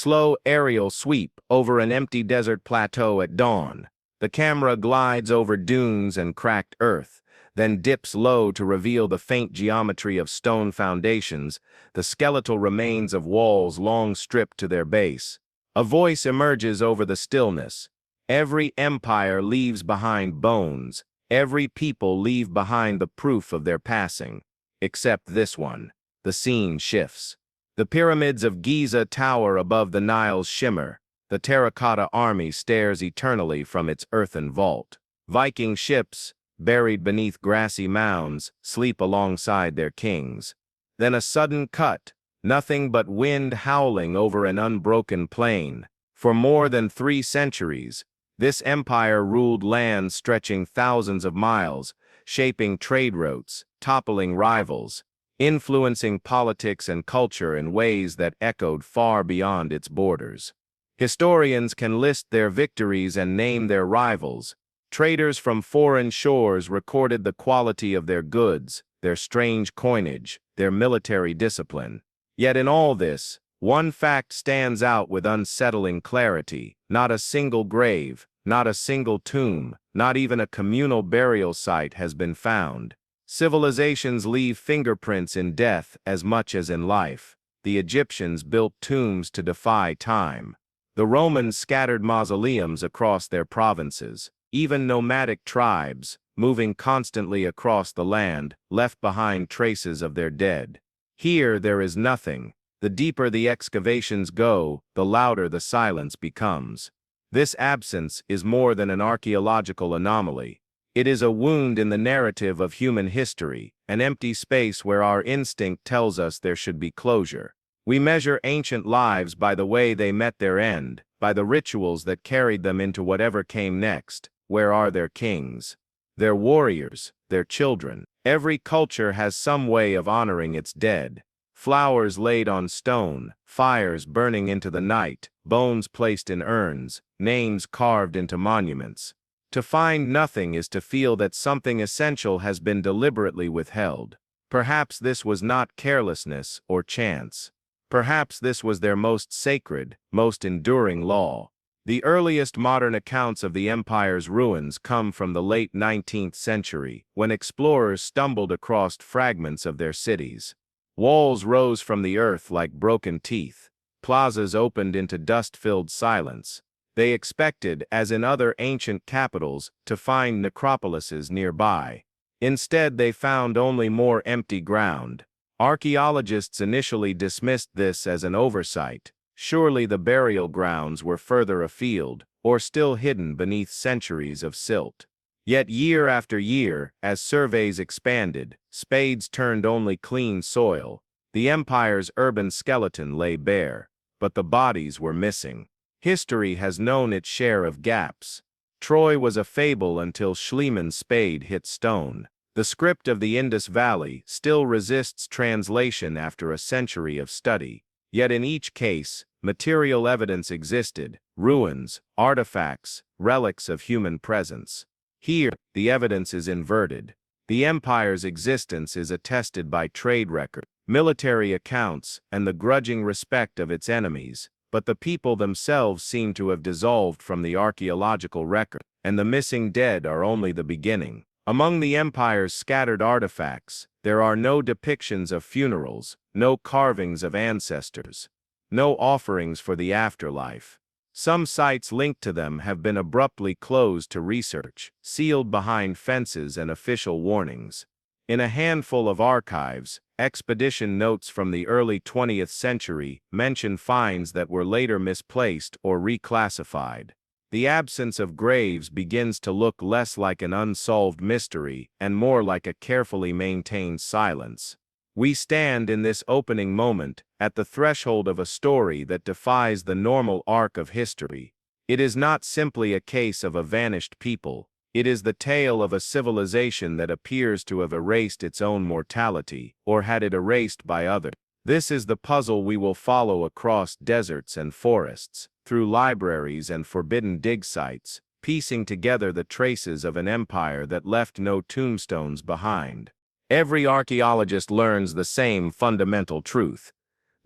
Slow aerial sweep over an empty desert plateau at dawn. The camera glides over dunes and cracked earth, then dips low to reveal the faint geometry of stone foundations, the skeletal remains of walls long stripped to their base. A voice emerges over the stillness. Every empire leaves behind bones. Every people leave behind the proof of their passing. Except this one. The scene shifts. The pyramids of Giza tower above the Nile's shimmer. The terracotta army stares eternally from its earthen vault. Viking ships, buried beneath grassy mounds, sleep alongside their kings. Then a sudden cut, nothing but wind howling over an unbroken plain. For more than 3 centuries, this empire ruled lands stretching thousands of miles, shaping trade routes, toppling rivals, influencing politics and culture in ways that echoed far beyond its borders. Historians can list their victories and name their rivals. Traders from foreign shores recorded the quality of their goods, their strange coinage, their military discipline. Yet in all this, one fact stands out with unsettling clarity: not a single grave, not a single tomb, not even a communal burial site has been found. Civilizations leave fingerprints in death as much as in life. The Egyptians built tombs to defy time. The Romans scattered mausoleums across their provinces. Even nomadic tribes, moving constantly across the land, left behind traces of their dead. Here there is nothing. The deeper the excavations go, the louder the silence becomes. This absence is more than an archaeological anomaly. It is a wound in the narrative of human history, an empty space where our instinct tells us there should be closure. We measure ancient lives by the way they met their end, by the rituals that carried them into whatever came next. Where are their kings? Their warriors? Their children? Every culture has some way of honoring its dead. Flowers laid on stone, fires burning into the night, bones placed in urns, names carved into monuments. To find nothing is to feel that something essential has been deliberately withheld. Perhaps this was not carelessness or chance. Perhaps this was their most sacred, most enduring law. The earliest modern accounts of the empire's ruins come from the late 19th century, when explorers stumbled across fragments of their cities. Walls rose from the earth like broken teeth. Plazas opened into dust-filled silence. They expected, as in other ancient capitals, to find necropolises nearby. Instead, they found only more empty ground. Archaeologists initially dismissed this as an oversight. Surely the burial grounds were further afield, or still hidden beneath centuries of silt. Yet year after year, as surveys expanded, spades turned only clean soil. The empire's urban skeleton lay bare, but the bodies were missing. History has known its share of gaps. Troy was a fable until Schliemann's spade hit stone. The script of the Indus Valley still resists translation after a century of study. Yet in each case, material evidence existed: ruins, artifacts, relics of human presence. Here, the evidence is inverted. The empire's existence is attested by trade records, military accounts, and the grudging respect of its enemies. But the people themselves seem to have dissolved from the archaeological record, and the missing dead are only the beginning. Among the empire's scattered artifacts, there are no depictions of funerals, no carvings of ancestors, no offerings for the afterlife. Some sites linked to them have been abruptly closed to research, sealed behind fences and official warnings. In a handful of archives, expedition notes from the early 20th century mention finds that were later misplaced or reclassified. The absence of graves begins to look less like an unsolved mystery and more like a carefully maintained silence. We stand in this opening moment at the threshold of a story that defies the normal arc of history. It is not simply a case of a vanished people. It is the tale of a civilization that appears to have erased its own mortality, or had it erased by others. This is the puzzle we will follow across deserts and forests, through libraries and forbidden dig sites, piecing together the traces of an empire that left no tombstones behind. Every archaeologist learns the same fundamental truth.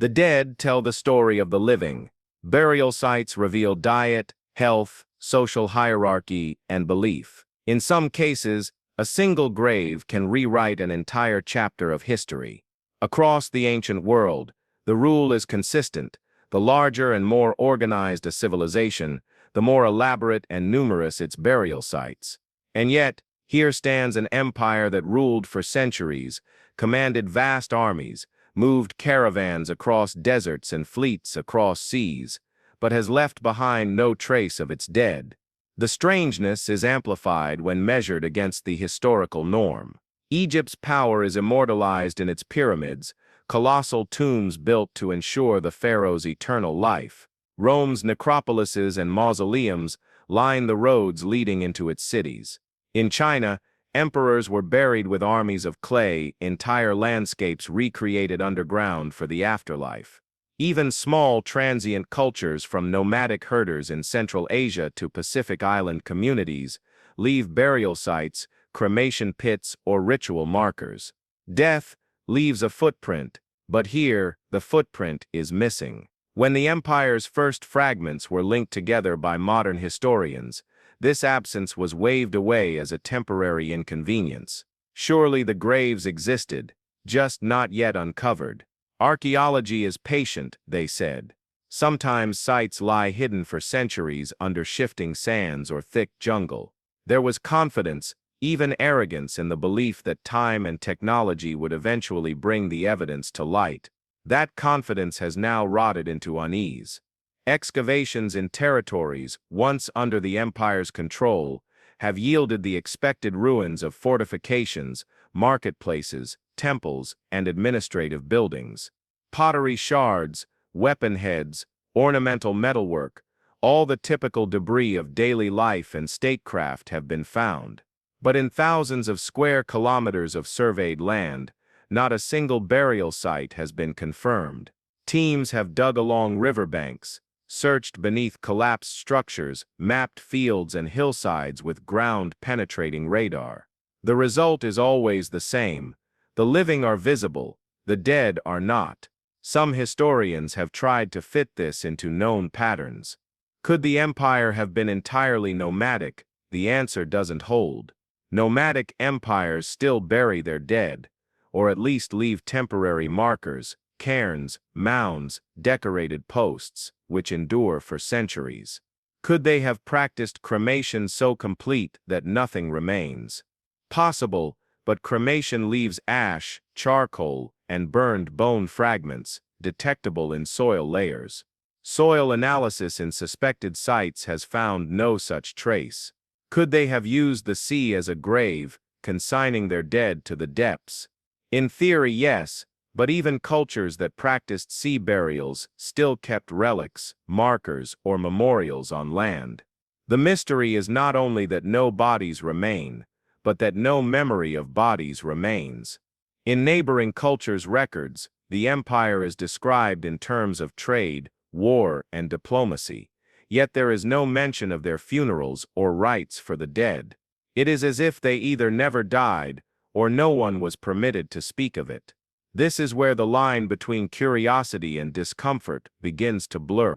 The dead tell the story of the living. Burial sites reveal diet, health, social hierarchy, and belief. In some cases, a single grave can rewrite an entire chapter of history. Across the ancient world, the rule is consistent. The larger and more organized a civilization, the more elaborate and numerous its burial sites. And yet, here stands an empire that ruled for centuries, commanded vast armies, moved caravans across deserts and fleets across seas, but has left behind no trace of its dead. The strangeness is amplified when measured against the historical norm. Egypt's power is immortalized in its pyramids, colossal tombs built to ensure the pharaoh's eternal life. Rome's necropolises and mausoleums line the roads leading into its cities. In China, emperors were buried with armies of clay, entire landscapes recreated underground for the afterlife. Even small transient cultures from nomadic herders in Central Asia to Pacific Island communities leave burial sites, cremation pits, or ritual markers. Death leaves a footprint, but here the footprint is missing. When the empire's first fragments were linked together by modern historians, this absence was waved away as a temporary inconvenience. Surely the graves existed, just not yet uncovered. Archaeology is patient, they said. Sometimes sites lie hidden for centuries under shifting sands or thick jungle. There was confidence, even arrogance, in the belief that time and technology would eventually bring the evidence to light. That confidence has now rotted into unease. Excavations in territories once under the empire's control have yielded the expected ruins of fortifications, marketplaces, temples, and administrative buildings. Pottery shards, weapon heads, ornamental metalwork, all the typical debris of daily life and statecraft have been found. But in thousands of square kilometers of surveyed land, not a single burial site has been confirmed. Teams have dug along riverbanks, searched beneath collapsed structures, mapped fields and hillsides with ground-penetrating radar. The result is always the same. The living are visible, the dead are not. Some historians have tried to fit this into known patterns. Could the empire have been entirely nomadic? The answer doesn't hold. Nomadic empires still bury their dead, or at least leave temporary markers, cairns, mounds, decorated posts, which endure for centuries. Could they have practiced cremation so complete that nothing remains? Possible, but cremation leaves ash, charcoal, and burned bone fragments, detectable in soil layers. Soil analysis in suspected sites has found no such trace. Could they have used the sea as a grave, consigning their dead to the depths? In theory, yes, but even cultures that practiced sea burials still kept relics, markers, or memorials on land. The mystery is not only that no bodies remain, but that no memory of bodies remains. In neighboring cultures' records, the empire is described in terms of trade, war, and diplomacy, yet there is no mention of their funerals or rites for the dead. It is as if they either never died, or no one was permitted to speak of it. This is where the line between curiosity and discomfort begins to blur.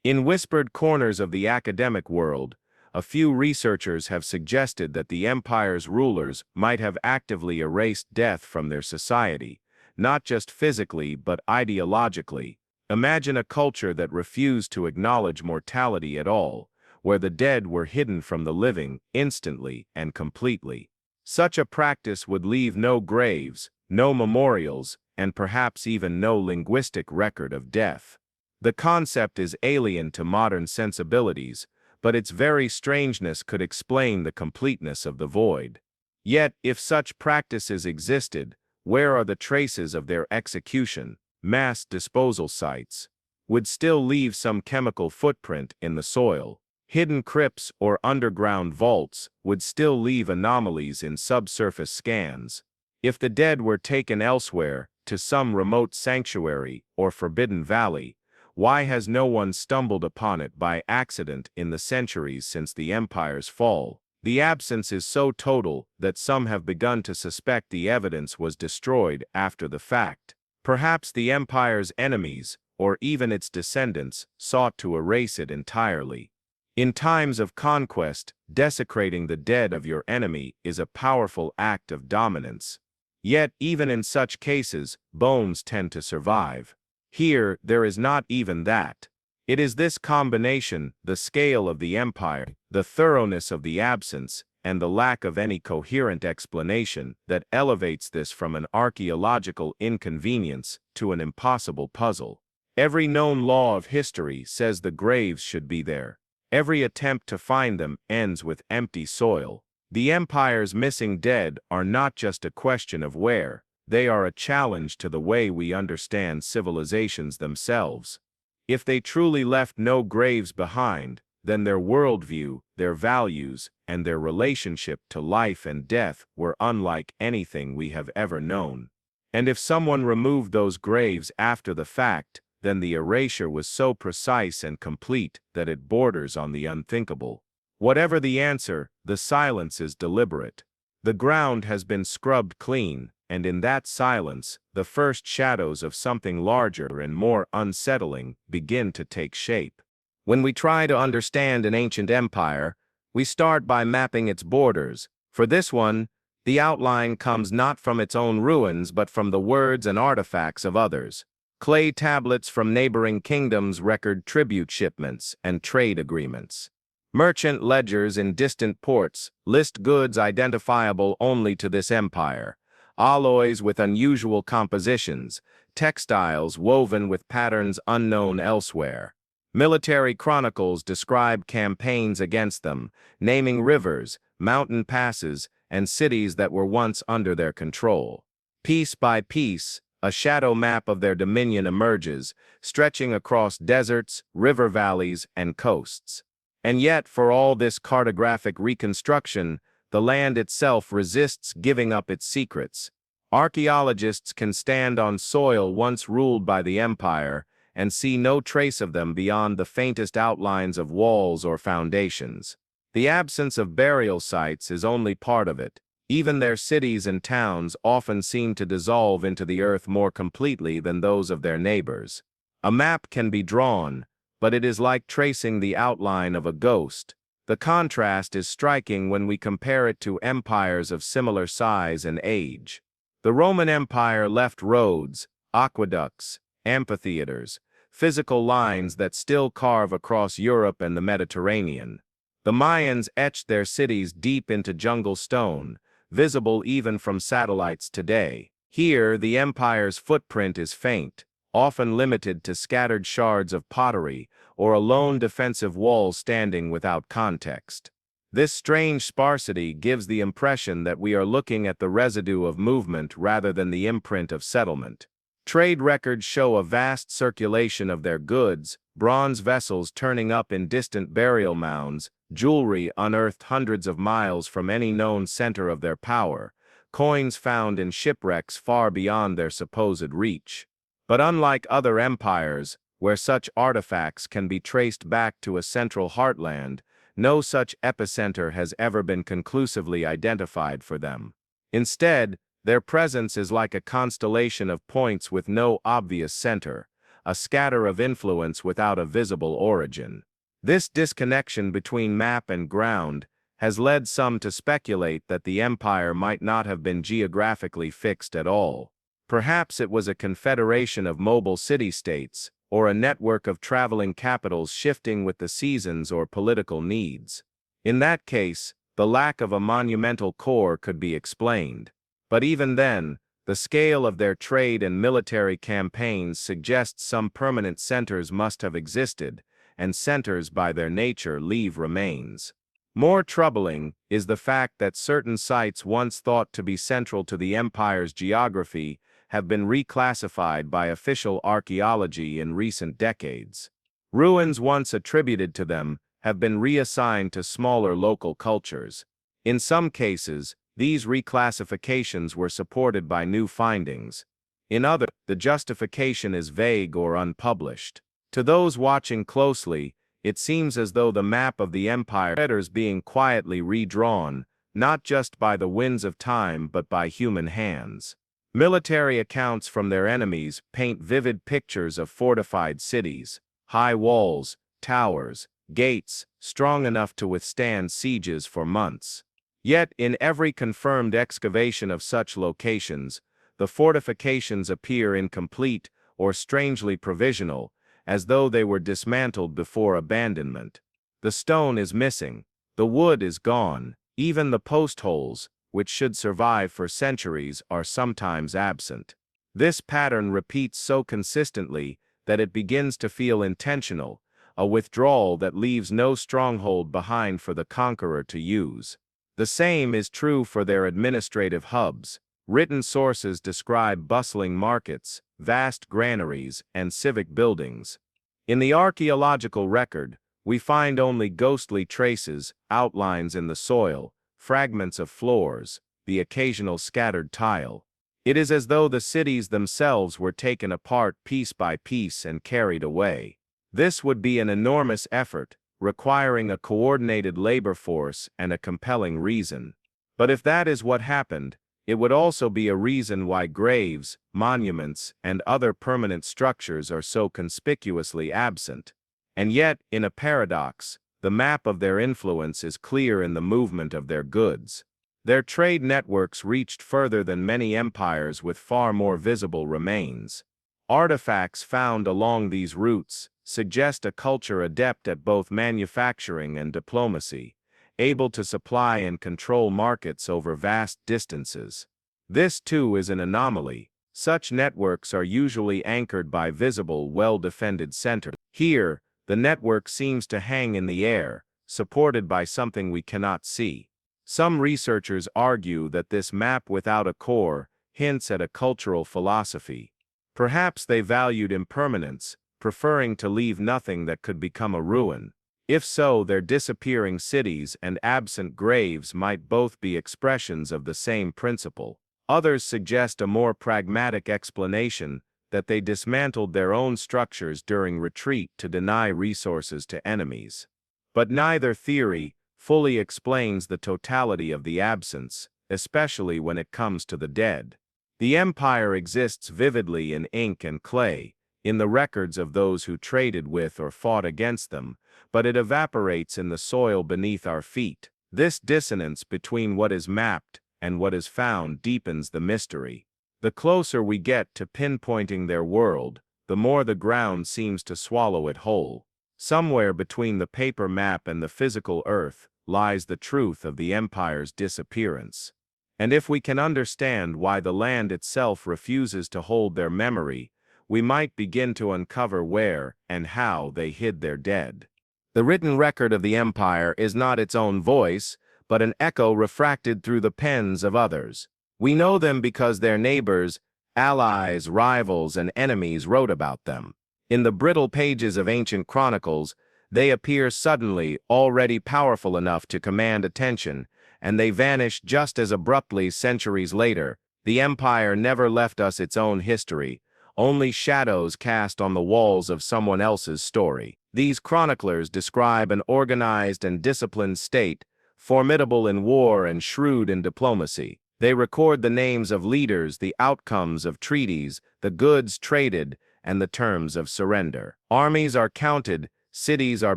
In whispered corners of the academic world, a few researchers have suggested that the empire's rulers might have actively erased death from their society, not just physically but ideologically. Imagine a culture that refused to acknowledge mortality at all, where the dead were hidden from the living instantly and completely. Such a practice would leave no graves, no memorials, and perhaps even no linguistic record of death. The concept is alien to modern sensibilities, but its very strangeness could explain the completeness of the void. Yet, if such practices existed, where are the traces of their execution? Mass disposal sites would still leave some chemical footprint in the soil. Hidden crypts or underground vaults would still leave anomalies in subsurface scans. If the dead were taken elsewhere, to some remote sanctuary or forbidden valley, why has no one stumbled upon it by accident in the centuries since the empire's fall? The absence is so total that some have begun to suspect the evidence was destroyed after the fact. Perhaps the empire's enemies, or even its descendants, sought to erase it entirely. In times of conquest, desecrating the dead of your enemy is a powerful act of dominance. Yet, even in such cases, bones tend to survive. Here, there is not even that. It is this combination, the scale of the empire, the thoroughness of the absence, and the lack of any coherent explanation, that elevates this from an archaeological inconvenience to an impossible puzzle. Every known law of history says the graves should be there. Every attempt to find them ends with empty soil. The empire's missing dead are not just a question of where, they are a challenge to the way we understand civilizations themselves. If they truly left no graves behind, then their worldview, their values, and their relationship to life and death were unlike anything we have ever known. And if someone removed those graves after the fact, then the erasure was so precise and complete that it borders on the unthinkable. Whatever the answer, the silence is deliberate. The ground has been scrubbed clean, and in that silence, the first shadows of something larger and more unsettling begin to take shape. When we try to understand an ancient empire, we start by mapping its borders. For this one, the outline comes not from its own ruins but from the words and artifacts of others. Clay tablets from neighboring kingdoms record tribute shipments and trade agreements. Merchant ledgers in distant ports list goods identifiable only to this empire. Alloys with unusual compositions, textiles woven with patterns unknown elsewhere. Military chronicles describe campaigns against them, naming rivers, mountain passes, and cities that were once under their control. Piece by piece, a shadow map of their dominion emerges, stretching across deserts, river valleys, and coasts. And yet, for all this cartographic reconstruction, the land itself resists giving up its secrets. Archaeologists can stand on soil once ruled by the empire and see no trace of them beyond the faintest outlines of walls or foundations. The absence of burial sites is only part of it. Even their cities and towns often seem to dissolve into the earth more completely than those of their neighbors. A map can be drawn, but it is like tracing the outline of a ghost. The contrast is striking when we compare it to empires of similar size and age. The Roman Empire left roads, aqueducts, amphitheaters, physical lines that still carve across Europe and the Mediterranean. The Mayans etched their cities deep into jungle stone, visible even from satellites today. Here, the empire's footprint is faint, often limited to scattered shards of pottery or a lone defensive wall standing without context. This strange sparsity gives the impression that we are looking at the residue of movement rather than the imprint of settlement. Trade records show a vast circulation of their goods, bronze vessels turning up in distant burial mounds, jewelry unearthed hundreds of miles from any known center of their power, coins found in shipwrecks far beyond their supposed reach. But unlike other empires, where such artifacts can be traced back to a central heartland, no such epicenter has ever been conclusively identified for them. Instead, their presence is like a constellation of points with no obvious center, a scatter of influence without a visible origin. This disconnection between map and ground has led some to speculate that the empire might not have been geographically fixed at all. Perhaps it was a confederation of mobile city-states, or a network of traveling capitals shifting with the seasons or political needs. In that case, the lack of a monumental core could be explained. But even then, the scale of their trade and military campaigns suggests some permanent centers must have existed, and centers by their nature leave remains. More troubling is the fact that certain sites once thought to be central to the empire's geography have been reclassified by official archaeology in recent decades. Ruins once attributed to them have been reassigned to smaller local cultures. In some cases, these reclassifications were supported by new findings. In others, the justification is vague or unpublished. To those watching closely, it seems as though the map of the empire is being quietly redrawn, not just by the winds of time but by human hands. Military accounts from their enemies paint vivid pictures of fortified cities, high walls, towers, gates, strong enough to withstand sieges for months. Yet, in every confirmed excavation of such locations, the fortifications appear incomplete or strangely provisional, as though they were dismantled before abandonment. The stone is missing, the wood is gone, even the post holes, which should survive for centuries, are sometimes absent. This pattern repeats so consistently that it begins to feel intentional, a withdrawal that leaves no stronghold behind for the conqueror to use. The same is true for their administrative hubs. Written sources describe bustling markets, vast granaries, and civic buildings. In the archaeological record, we find only ghostly traces, outlines in the soil, fragments of floors, the occasional scattered tile. It is as though the cities themselves were taken apart piece by piece and carried away. This would be an enormous effort, requiring a coordinated labor force and a compelling reason. But if that is what happened, it would also be a reason why graves, monuments, and other permanent structures are so conspicuously absent. And yet, in a paradox, the map of their influence is clear in the movement of their goods. Their trade networks reached further than many empires with far more visible remains. Artifacts found along these routes suggest a culture adept at both manufacturing and diplomacy, able to supply and control markets over vast distances. This too is an anomaly. Such networks are usually anchored by visible, well-defended centers. Here, the network seems to hang in the air, supported by something we cannot see. Some researchers argue that this map without a core hints at a cultural philosophy. Perhaps they valued impermanence, preferring to leave nothing that could become a ruin. If so, their disappearing cities and absent graves might both be expressions of the same principle. Others suggest a more pragmatic explanation, that they dismantled their own structures during retreat to deny resources to enemies. But neither theory fully explains the totality of the absence, especially when it comes to the dead. The empire exists vividly in ink and clay, in the records of those who traded with or fought against them, but it evaporates in the soil beneath our feet. This dissonance between what is mapped and what is found deepens the mystery. The closer we get to pinpointing their world, the more the ground seems to swallow it whole. Somewhere between the paper map and the physical earth lies the truth of the empire's disappearance. And if we can understand why the land itself refuses to hold their memory, we might begin to uncover where and how they hid their dead. The written record of the empire is not its own voice, but an echo refracted through the pens of others. We know them because their neighbors, allies, rivals, and enemies wrote about them. In the brittle pages of ancient chronicles, they appear suddenly, already powerful enough to command attention, and they vanish just as abruptly centuries later. The empire never left us its own history, only shadows cast on the walls of someone else's story. These chroniclers describe an organized and disciplined state, formidable in war and shrewd in diplomacy. They record the names of leaders, the outcomes of treaties, the goods traded, and the terms of surrender. Armies are counted, cities are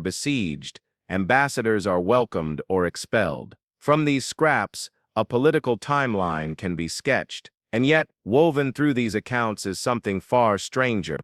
besieged, ambassadors are welcomed or expelled. From these scraps, a political timeline can be sketched. And yet, woven through these accounts is something far stranger,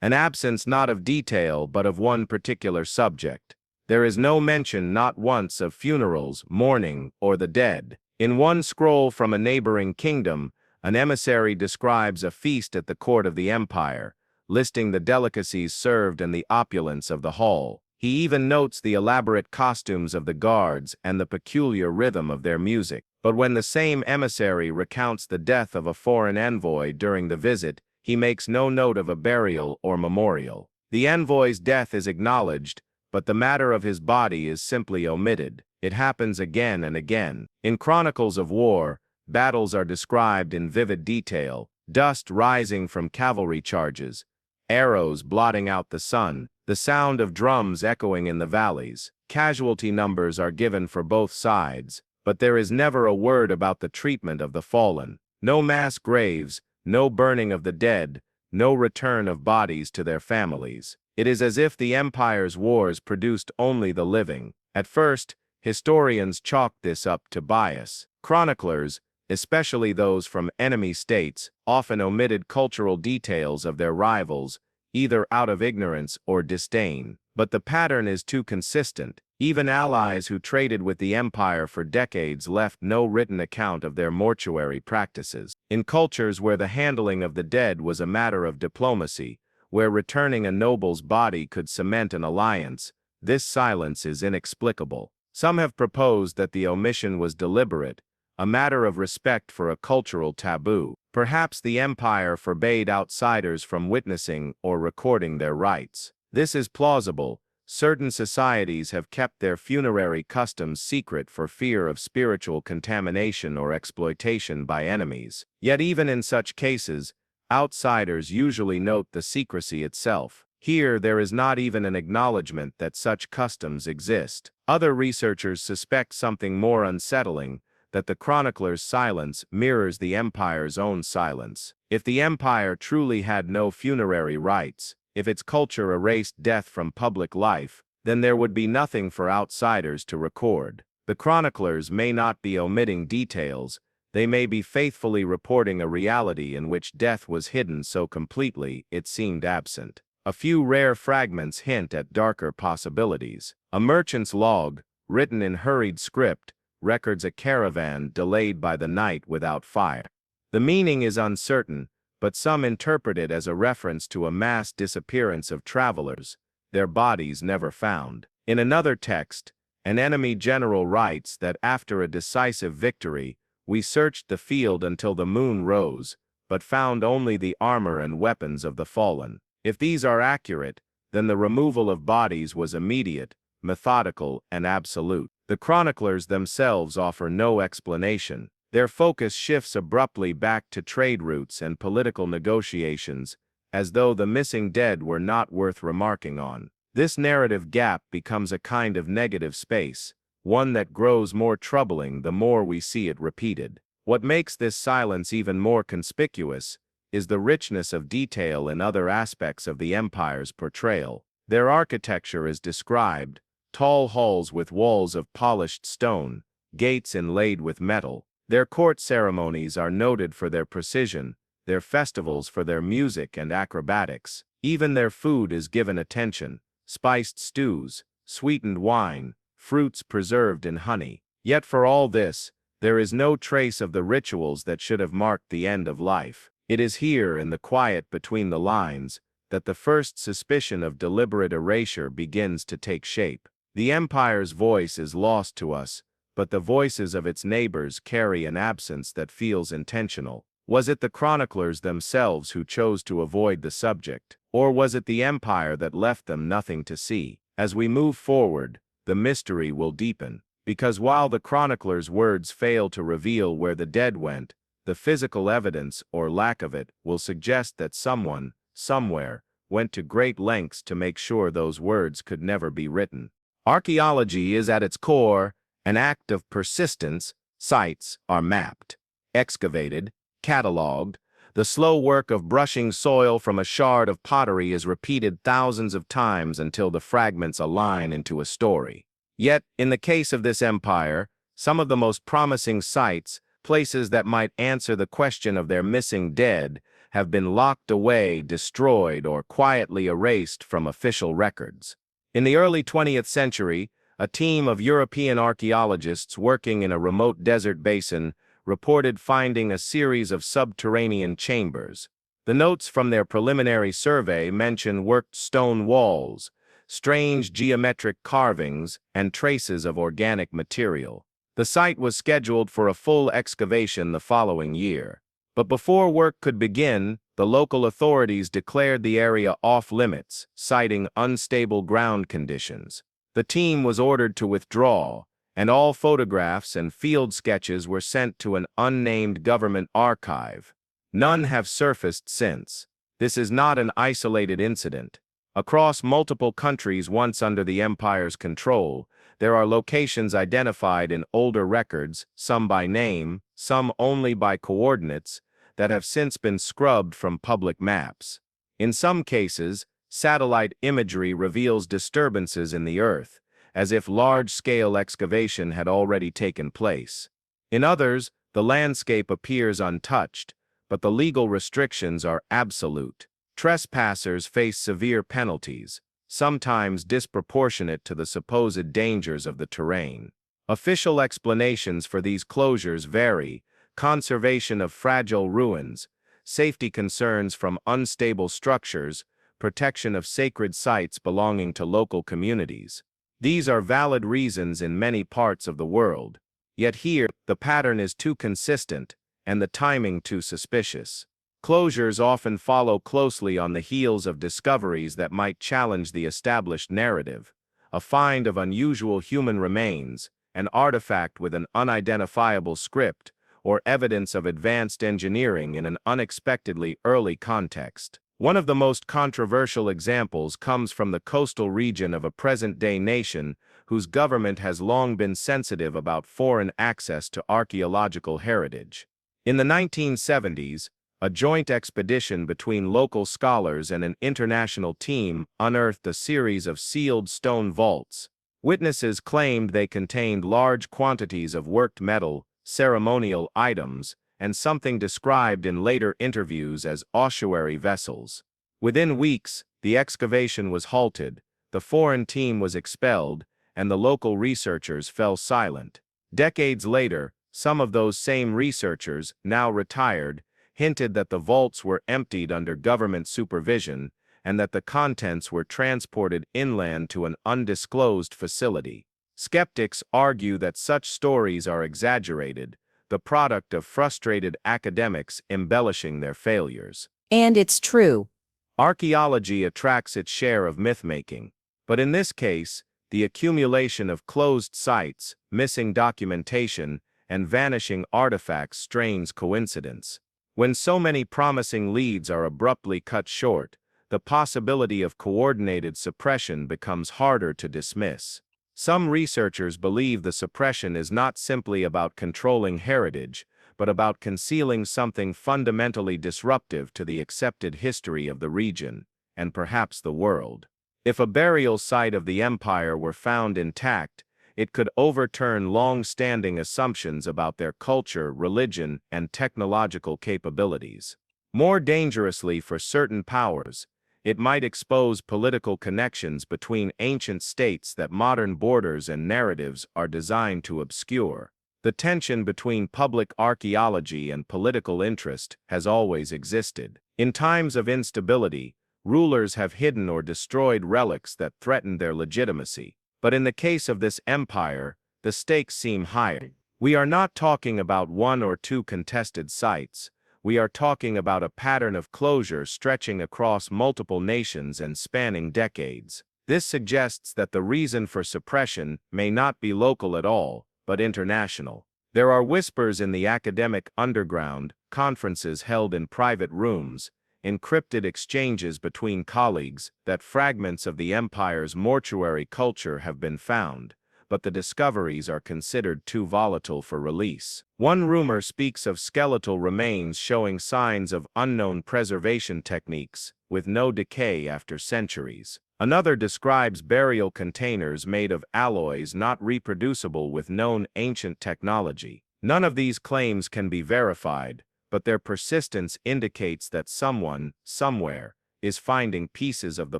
an absence not of detail but of one particular subject. There is no mention, not once, of funerals, mourning, or the dead. In one scroll from a neighboring kingdom, an emissary describes a feast at the court of the empire, listing the delicacies served and the opulence of the hall. He even notes the elaborate costumes of the guards and the peculiar rhythm of their music. But when the same emissary recounts the death of a foreign envoy during the visit, he makes no note of a burial or memorial. The envoy's death is acknowledged, but the matter of his body is simply omitted. It happens again and again. In chronicles of war, battles are described in vivid detail, dust rising from cavalry charges, arrows blotting out the sun, the sound of drums echoing in the valleys. Casualty numbers are given for both sides, but there is never a word about the treatment of the fallen. No mass graves, no burning of the dead, no return of bodies to their families. It is as if the empire's wars produced only the living. At first, historians chalked this up to bias. Chroniclers, especially those from enemy states, often omitted cultural details of their rivals, either out of ignorance or disdain. But the pattern is too consistent. Even allies who traded with the empire for decades left no written account of their mortuary practices. In cultures where the handling of the dead was a matter of diplomacy, where returning a noble's body could cement an alliance, this silence is inexplicable. Some have proposed that the omission was deliberate, a matter of respect for a cultural taboo. Perhaps the empire forbade outsiders from witnessing or recording their rites. This is plausible. Certain societies have kept their funerary customs secret for fear of spiritual contamination or exploitation by enemies. Yet even in such cases, outsiders usually note the secrecy itself. Here, there is not even an acknowledgement that such customs exist. Other researchers suspect something more unsettling, that the chronicler's silence mirrors the empire's own silence. If the empire truly had no funerary rites, if its culture erased death from public life, then there would be nothing for outsiders to record. The chroniclers may not be omitting details, they may be faithfully reporting a reality in which death was hidden so completely it seemed absent. A few rare fragments hint at darker possibilities. A merchant's log, written in hurried script, records a caravan delayed by the night without fire. The meaning is uncertain, but some interpret it as a reference to a mass disappearance of travelers, their bodies never found. In another text, an enemy general writes that after a decisive victory, we searched the field until the moon rose, but found only the armor and weapons of the fallen. If these are accurate, then the removal of bodies was immediate, methodical, and absolute. The chroniclers themselves offer no explanation. Their focus shifts abruptly back to trade routes and political negotiations, as though the missing dead were not worth remarking on. This narrative gap becomes a kind of negative space, one that grows more troubling the more we see it repeated. What makes this silence even more conspicuous is the richness of detail in other aspects of the empire's portrayal. Their architecture is described: tall halls with walls of polished stone, gates inlaid with metal. Their court ceremonies are noted for their precision, their festivals for their music and acrobatics. Even their food is given attention: spiced stews, sweetened wine, fruits preserved in honey. Yet for all this, there is no trace of the rituals that should have marked the end of life. It is here, in the quiet between the lines, that the first suspicion of deliberate erasure begins to take shape. The empire's voice is lost to us, but the voices of its neighbors carry an absence that feels intentional. Was it the chroniclers themselves who chose to avoid the subject, or was it the empire that left them nothing to see? As we move forward, the mystery will deepen, because while the chroniclers' words fail to reveal where the dead went, the physical evidence, or lack of it, will suggest that someone, somewhere, went to great lengths to make sure those words could never be written. Archaeology is at its core an act of persistence. Sites are mapped, excavated, catalogued. The slow work of brushing soil from a shard of pottery is repeated thousands of times until the fragments align into a story. Yet, in the case of this empire, some of the most promising sites, places that might answer the question of their missing dead, have been locked away, destroyed, or quietly erased from official records. In the early 20th century, a team of European archaeologists working in a remote desert basin reported finding a series of subterranean chambers. The notes from their preliminary survey mention worked stone walls, strange geometric carvings, and traces of organic material. The site was scheduled for a full excavation the following year. But before work could begin, the local authorities declared the area off-limits, citing unstable ground conditions. The team was ordered to withdraw, and all photographs and field sketches were sent to an unnamed government archive. None have surfaced since. This is not an isolated incident. Across multiple countries once under the empire's control, there are locations identified in older records, some by name, some only by coordinates, that have since been scrubbed from public maps. In some cases, satellite imagery reveals disturbances in the earth, as if large-scale excavation had already taken place. In others, the landscape appears untouched, but the legal restrictions are absolute. Trespassers face severe penalties, sometimes disproportionate to the supposed dangers of the terrain. Official explanations for these closures vary: conservation of fragile ruins, safety concerns from unstable structures, protection of sacred sites belonging to local communities. These are valid reasons in many parts of the world. Yet here, the pattern is too consistent, and the timing too suspicious. Closures often follow closely on the heels of discoveries that might challenge the established narrative: a find of unusual human remains, an artifact with an unidentifiable script, or evidence of advanced engineering in an unexpectedly early context. One of the most controversial examples comes from the coastal region of a present-day nation whose government has long been sensitive about foreign access to archaeological heritage. In the 1970s, a joint expedition between local scholars and an international team unearthed a series of sealed stone vaults. Witnesses claimed they contained large quantities of worked metal, ceremonial items, and something described in later interviews as ossuary vessels. Within weeks, the excavation was halted, the foreign team was expelled, and the local researchers fell silent. Decades later, some of those same researchers, now retired, hinted that the vaults were emptied under government supervision and that the contents were transported inland to an undisclosed facility. Skeptics argue that such stories are exaggerated, the product of frustrated academics embellishing their failures. And it's true. Archaeology attracts its share of myth-making, but in this case, the accumulation of closed sites, missing documentation, and vanishing artifacts strains coincidence. When so many promising leads are abruptly cut short, the possibility of coordinated suppression becomes harder to dismiss. Some researchers believe the suppression is not simply about controlling heritage, but about concealing something fundamentally disruptive to the accepted history of the region, and perhaps the world. If a burial site of the empire were found intact, it could overturn long-standing assumptions about their culture, religion, and technological capabilities. More dangerously for certain powers, it might expose political connections between ancient states that modern borders and narratives are designed to obscure. The tension between public archaeology and political interest has always existed. In times of instability, rulers have hidden or destroyed relics that threaten their legitimacy. But in the case of this empire, the stakes seem higher. We are not talking about one or two contested sites. We are talking about a pattern of closure stretching across multiple nations and spanning decades. This suggests that the reason for suppression may not be local at all, but international. There are whispers in the academic underground, conferences held in private rooms, encrypted exchanges between colleagues, that fragments of the empire's mortuary culture have been found, but the discoveries are considered too volatile for release. One rumor speaks of skeletal remains showing signs of unknown preservation techniques, with no decay after centuries. Another describes burial containers made of alloys not reproducible with known ancient technology. None of these claims can be verified, but their persistence indicates that someone, somewhere, is finding pieces of the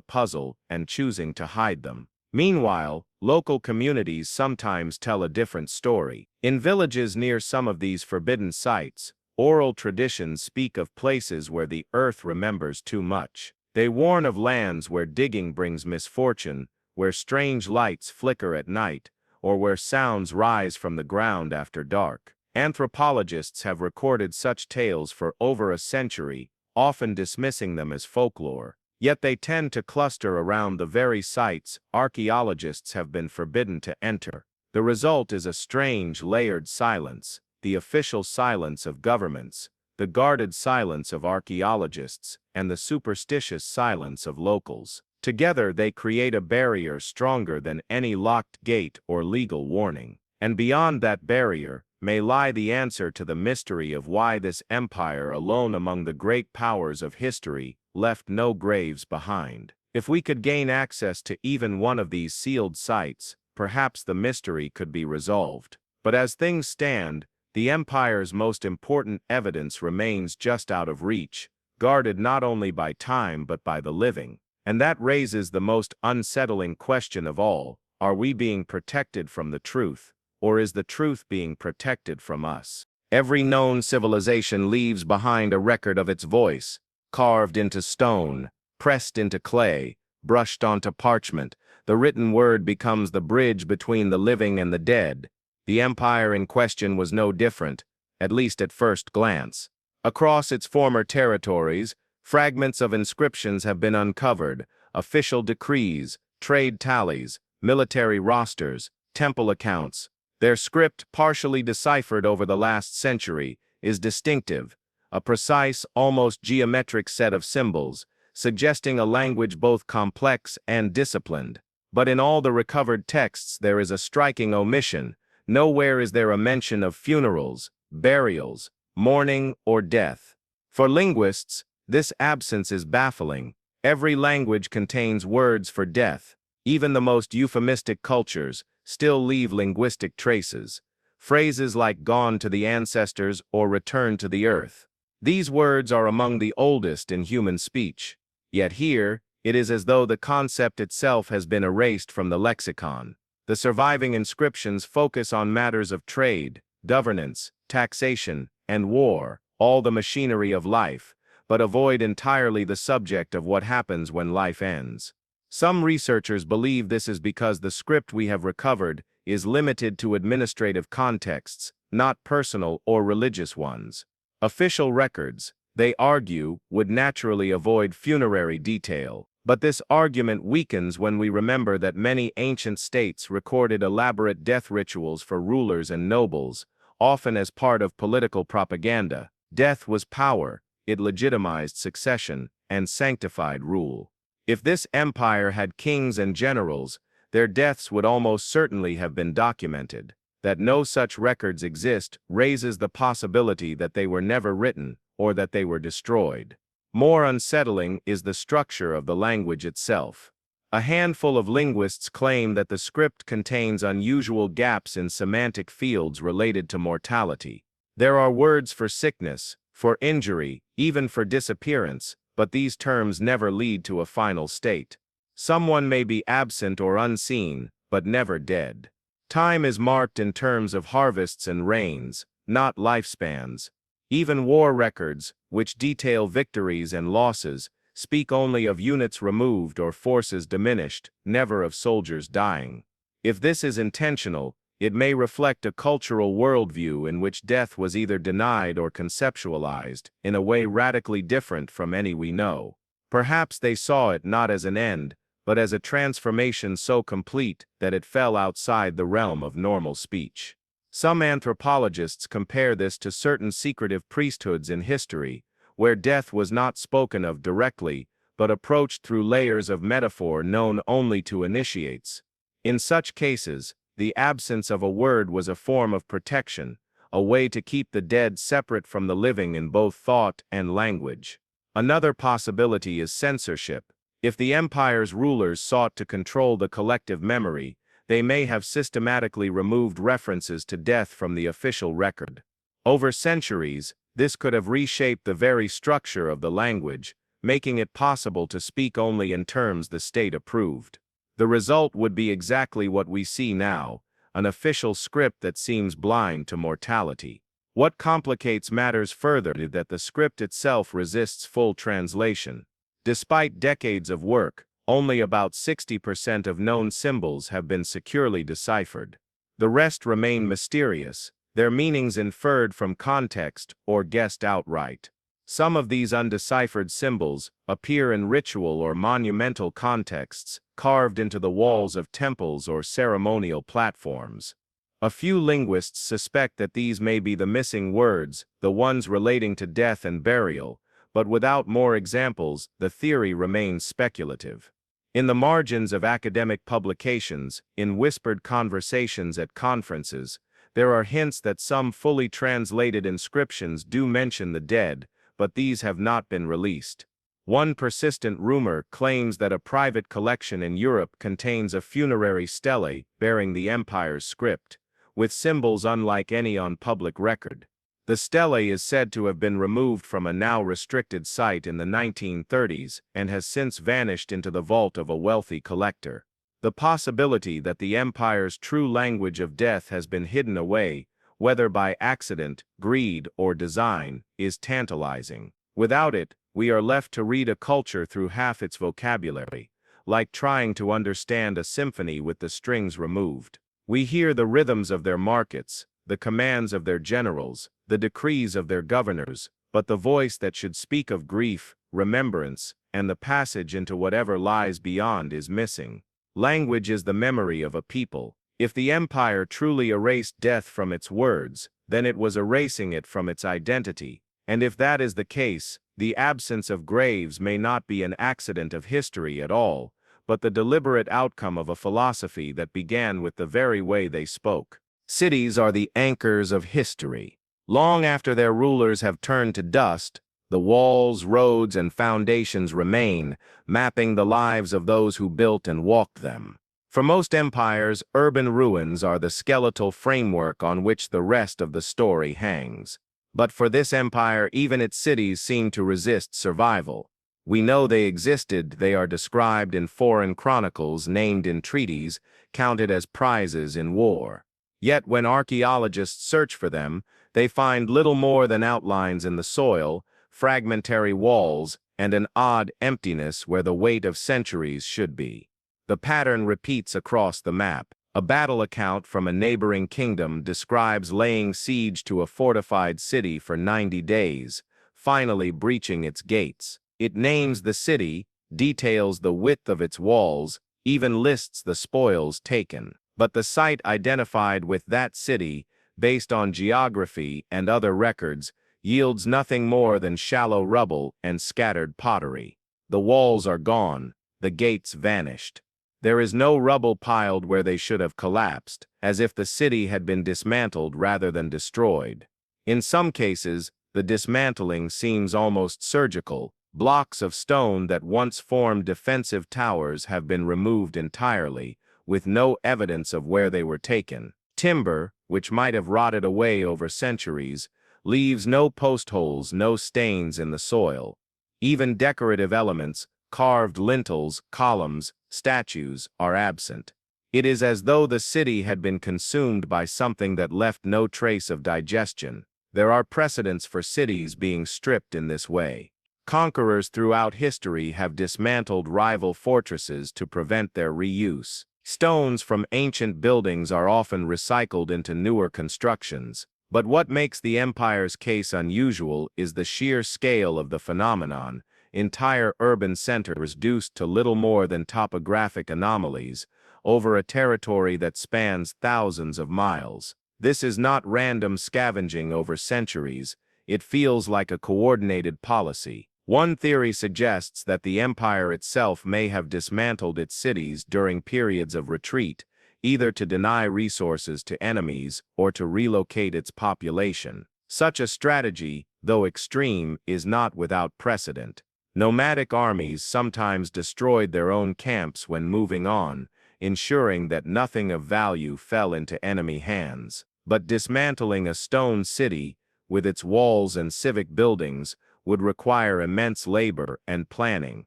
puzzle and choosing to hide them. Meanwhile, local communities sometimes tell a different story. In villages near some of these forbidden sites, oral traditions speak of places where the earth remembers too much. They warn of lands where digging brings misfortune, where strange lights flicker at night, or where sounds rise from the ground after dark. Anthropologists have recorded such tales for over a century, often dismissing them as folklore. Yet they tend to cluster around the very sites archaeologists have been forbidden to enter. The result is a strange, layered silence, the official silence of governments, the guarded silence of archaeologists, and the superstitious silence of locals. Together they create a barrier stronger than any locked gate or legal warning. And beyond that barrier, may lie the answer to the mystery of why this empire, alone among the great powers of history, left no graves behind. If we could gain access to even one of these sealed sites, perhaps the mystery could be resolved. But as things stand, the empire's most important evidence remains just out of reach, guarded not only by time but by the living. And that raises the most unsettling question of all: are we being protected from the truth, or is the truth being protected from us? Every known civilization leaves behind a record of its voice, carved into stone, pressed into clay, brushed onto parchment. The written word becomes the bridge between the living and the dead. The empire in question was no different, at least at first glance. Across its former territories, fragments of inscriptions have been uncovered: official decrees, trade tallies, military rosters, temple accounts. Their script, partially deciphered over the last century, is distinctive, a precise, almost geometric set of symbols, suggesting a language both complex and disciplined. But in all the recovered texts there is a striking omission. Nowhere is there a mention of funerals, burials, mourning, or death. For linguists, this absence is baffling. Every language contains words for death. Even the most euphemistic cultures still leave linguistic traces. Phrases like "gone to the ancestors" or "return to the earth." These words are among the oldest in human speech. Yet here, it is as though the concept itself has been erased from the lexicon. The surviving inscriptions focus on matters of trade, governance, taxation, and war, all the machinery of life, but avoid entirely the subject of what happens when life ends. Some researchers believe this is because the script we have recovered is limited to administrative contexts, not personal or religious ones. Official records, they argue, would naturally avoid funerary detail. But this argument weakens when we remember that many ancient states recorded elaborate death rituals for rulers and nobles, often as part of political propaganda. Death was power, it legitimized succession, and sanctified rule. If this empire had kings and generals, their deaths would almost certainly have been documented. That no such records exist raises the possibility that they were never written, or that they were destroyed. More unsettling is the structure of the language itself. A handful of linguists claim that the script contains unusual gaps in semantic fields related to mortality. There are words for sickness, for injury, even for disappearance, but these terms never lead to a final state. Someone may be absent or unseen, but never dead. Time is marked in terms of harvests and rains, not lifespans. Even war records, which detail victories and losses, speak only of units removed or forces diminished, never of soldiers dying. If this is intentional, it may reflect a cultural worldview in which death was either denied or conceptualized in a way radically different from any we know. Perhaps they saw it not as an end, but as a transformation so complete that it fell outside the realm of normal speech. Some anthropologists compare this to certain secretive priesthoods in history, where death was not spoken of directly, but approached through layers of metaphor known only to initiates. In such cases, the absence of a word was a form of protection, a way to keep the dead separate from the living in both thought and language. Another possibility is censorship. If the empire's rulers sought to control the collective memory, they may have systematically removed references to death from the official record. Over centuries, this could have reshaped the very structure of the language, making it possible to speak only in terms the state approved. The result would be exactly what we see now, an official script that seems blind to mortality. What complicates matters further is that the script itself resists full translation. Despite decades of work, only about 60% of known symbols have been securely deciphered. The rest remain mysterious, their meanings inferred from context or guessed outright. Some of these undeciphered symbols appear in ritual or monumental contexts, carved into the walls of temples or ceremonial platforms. A few linguists suspect that these may be the missing words, the ones relating to death and burial, but without more examples, the theory remains speculative. In the margins of academic publications, in whispered conversations at conferences, There are hints that some fully translated inscriptions do mention the dead, but these have not been released. One persistent rumor claims that a private collection in Europe contains a funerary stele bearing the empire's script, with symbols unlike any on public record. The stele is said to have been removed from a now restricted site in the 1930s and has since vanished into the vault of a wealthy collector. The possibility that the empire's true language of death has been hidden away, whether by accident, greed, or design, is tantalizing. Without it, we are left to read a culture through half its vocabulary, like trying to understand a symphony with the strings removed. We hear the rhythms of their markets, the commands of their generals, the decrees of their governors, but the voice that should speak of grief, remembrance, and the passage into whatever lies beyond is missing. Language is the memory of a people. If the empire truly erased death from its words, then it was erasing it from its identity. And if that is the case, the absence of graves may not be an accident of history at all, but the deliberate outcome of a philosophy that began with the very way they spoke. Cities are the anchors of history. Long after their rulers have turned to dust, the walls, roads, and foundations remain, mapping the lives of those who built and walked them. For most empires, urban ruins are the skeletal framework on which the rest of the story hangs. But for this empire, even its cities seem to resist survival. We know they existed, they are described in foreign chronicles, named in treaties, counted as prizes in war. Yet when archaeologists search for them, they find little more than outlines in the soil, fragmentary walls, and an odd emptiness where the weight of centuries should be. The pattern repeats across the map. A battle account from a neighboring kingdom describes laying siege to a fortified city for 90 days, finally breaching its gates. It names the city, details the width of its walls, even lists the spoils taken. But the site identified with that city, based on geography and other records, yields nothing more than shallow rubble and scattered pottery. The walls are gone, the gates vanished. There is no rubble piled where they should have collapsed, as if the city had been dismantled rather than destroyed. In some cases, the dismantling seems almost surgical. Blocks of stone that once formed defensive towers have been removed entirely, with no evidence of where they were taken. Timber, which might have rotted away over centuries, leaves no post holes, no stains in the soil. Even decorative elements, carved lintels, columns, statues, are absent. It is as though the city had been consumed by something that left no trace of digestion. There are precedents for cities being stripped in this way. Conquerors throughout history have dismantled rival fortresses to prevent their reuse. Stones from ancient buildings are often recycled into newer constructions. But what makes the empire's case unusual is the sheer scale of the phenomenon. Entire urban centers reduced to little more than topographic anomalies, over a territory that spans thousands of miles. This is not random scavenging over centuries, it feels like a coordinated policy. One theory suggests that the empire itself may have dismantled its cities during periods of retreat, either to deny resources to enemies or to relocate its population. Such a strategy, though extreme, is not without precedent. Nomadic armies sometimes destroyed their own camps when moving on, ensuring that nothing of value fell into enemy hands. But dismantling a stone city, with its walls and civic buildings, would require immense labor and planning.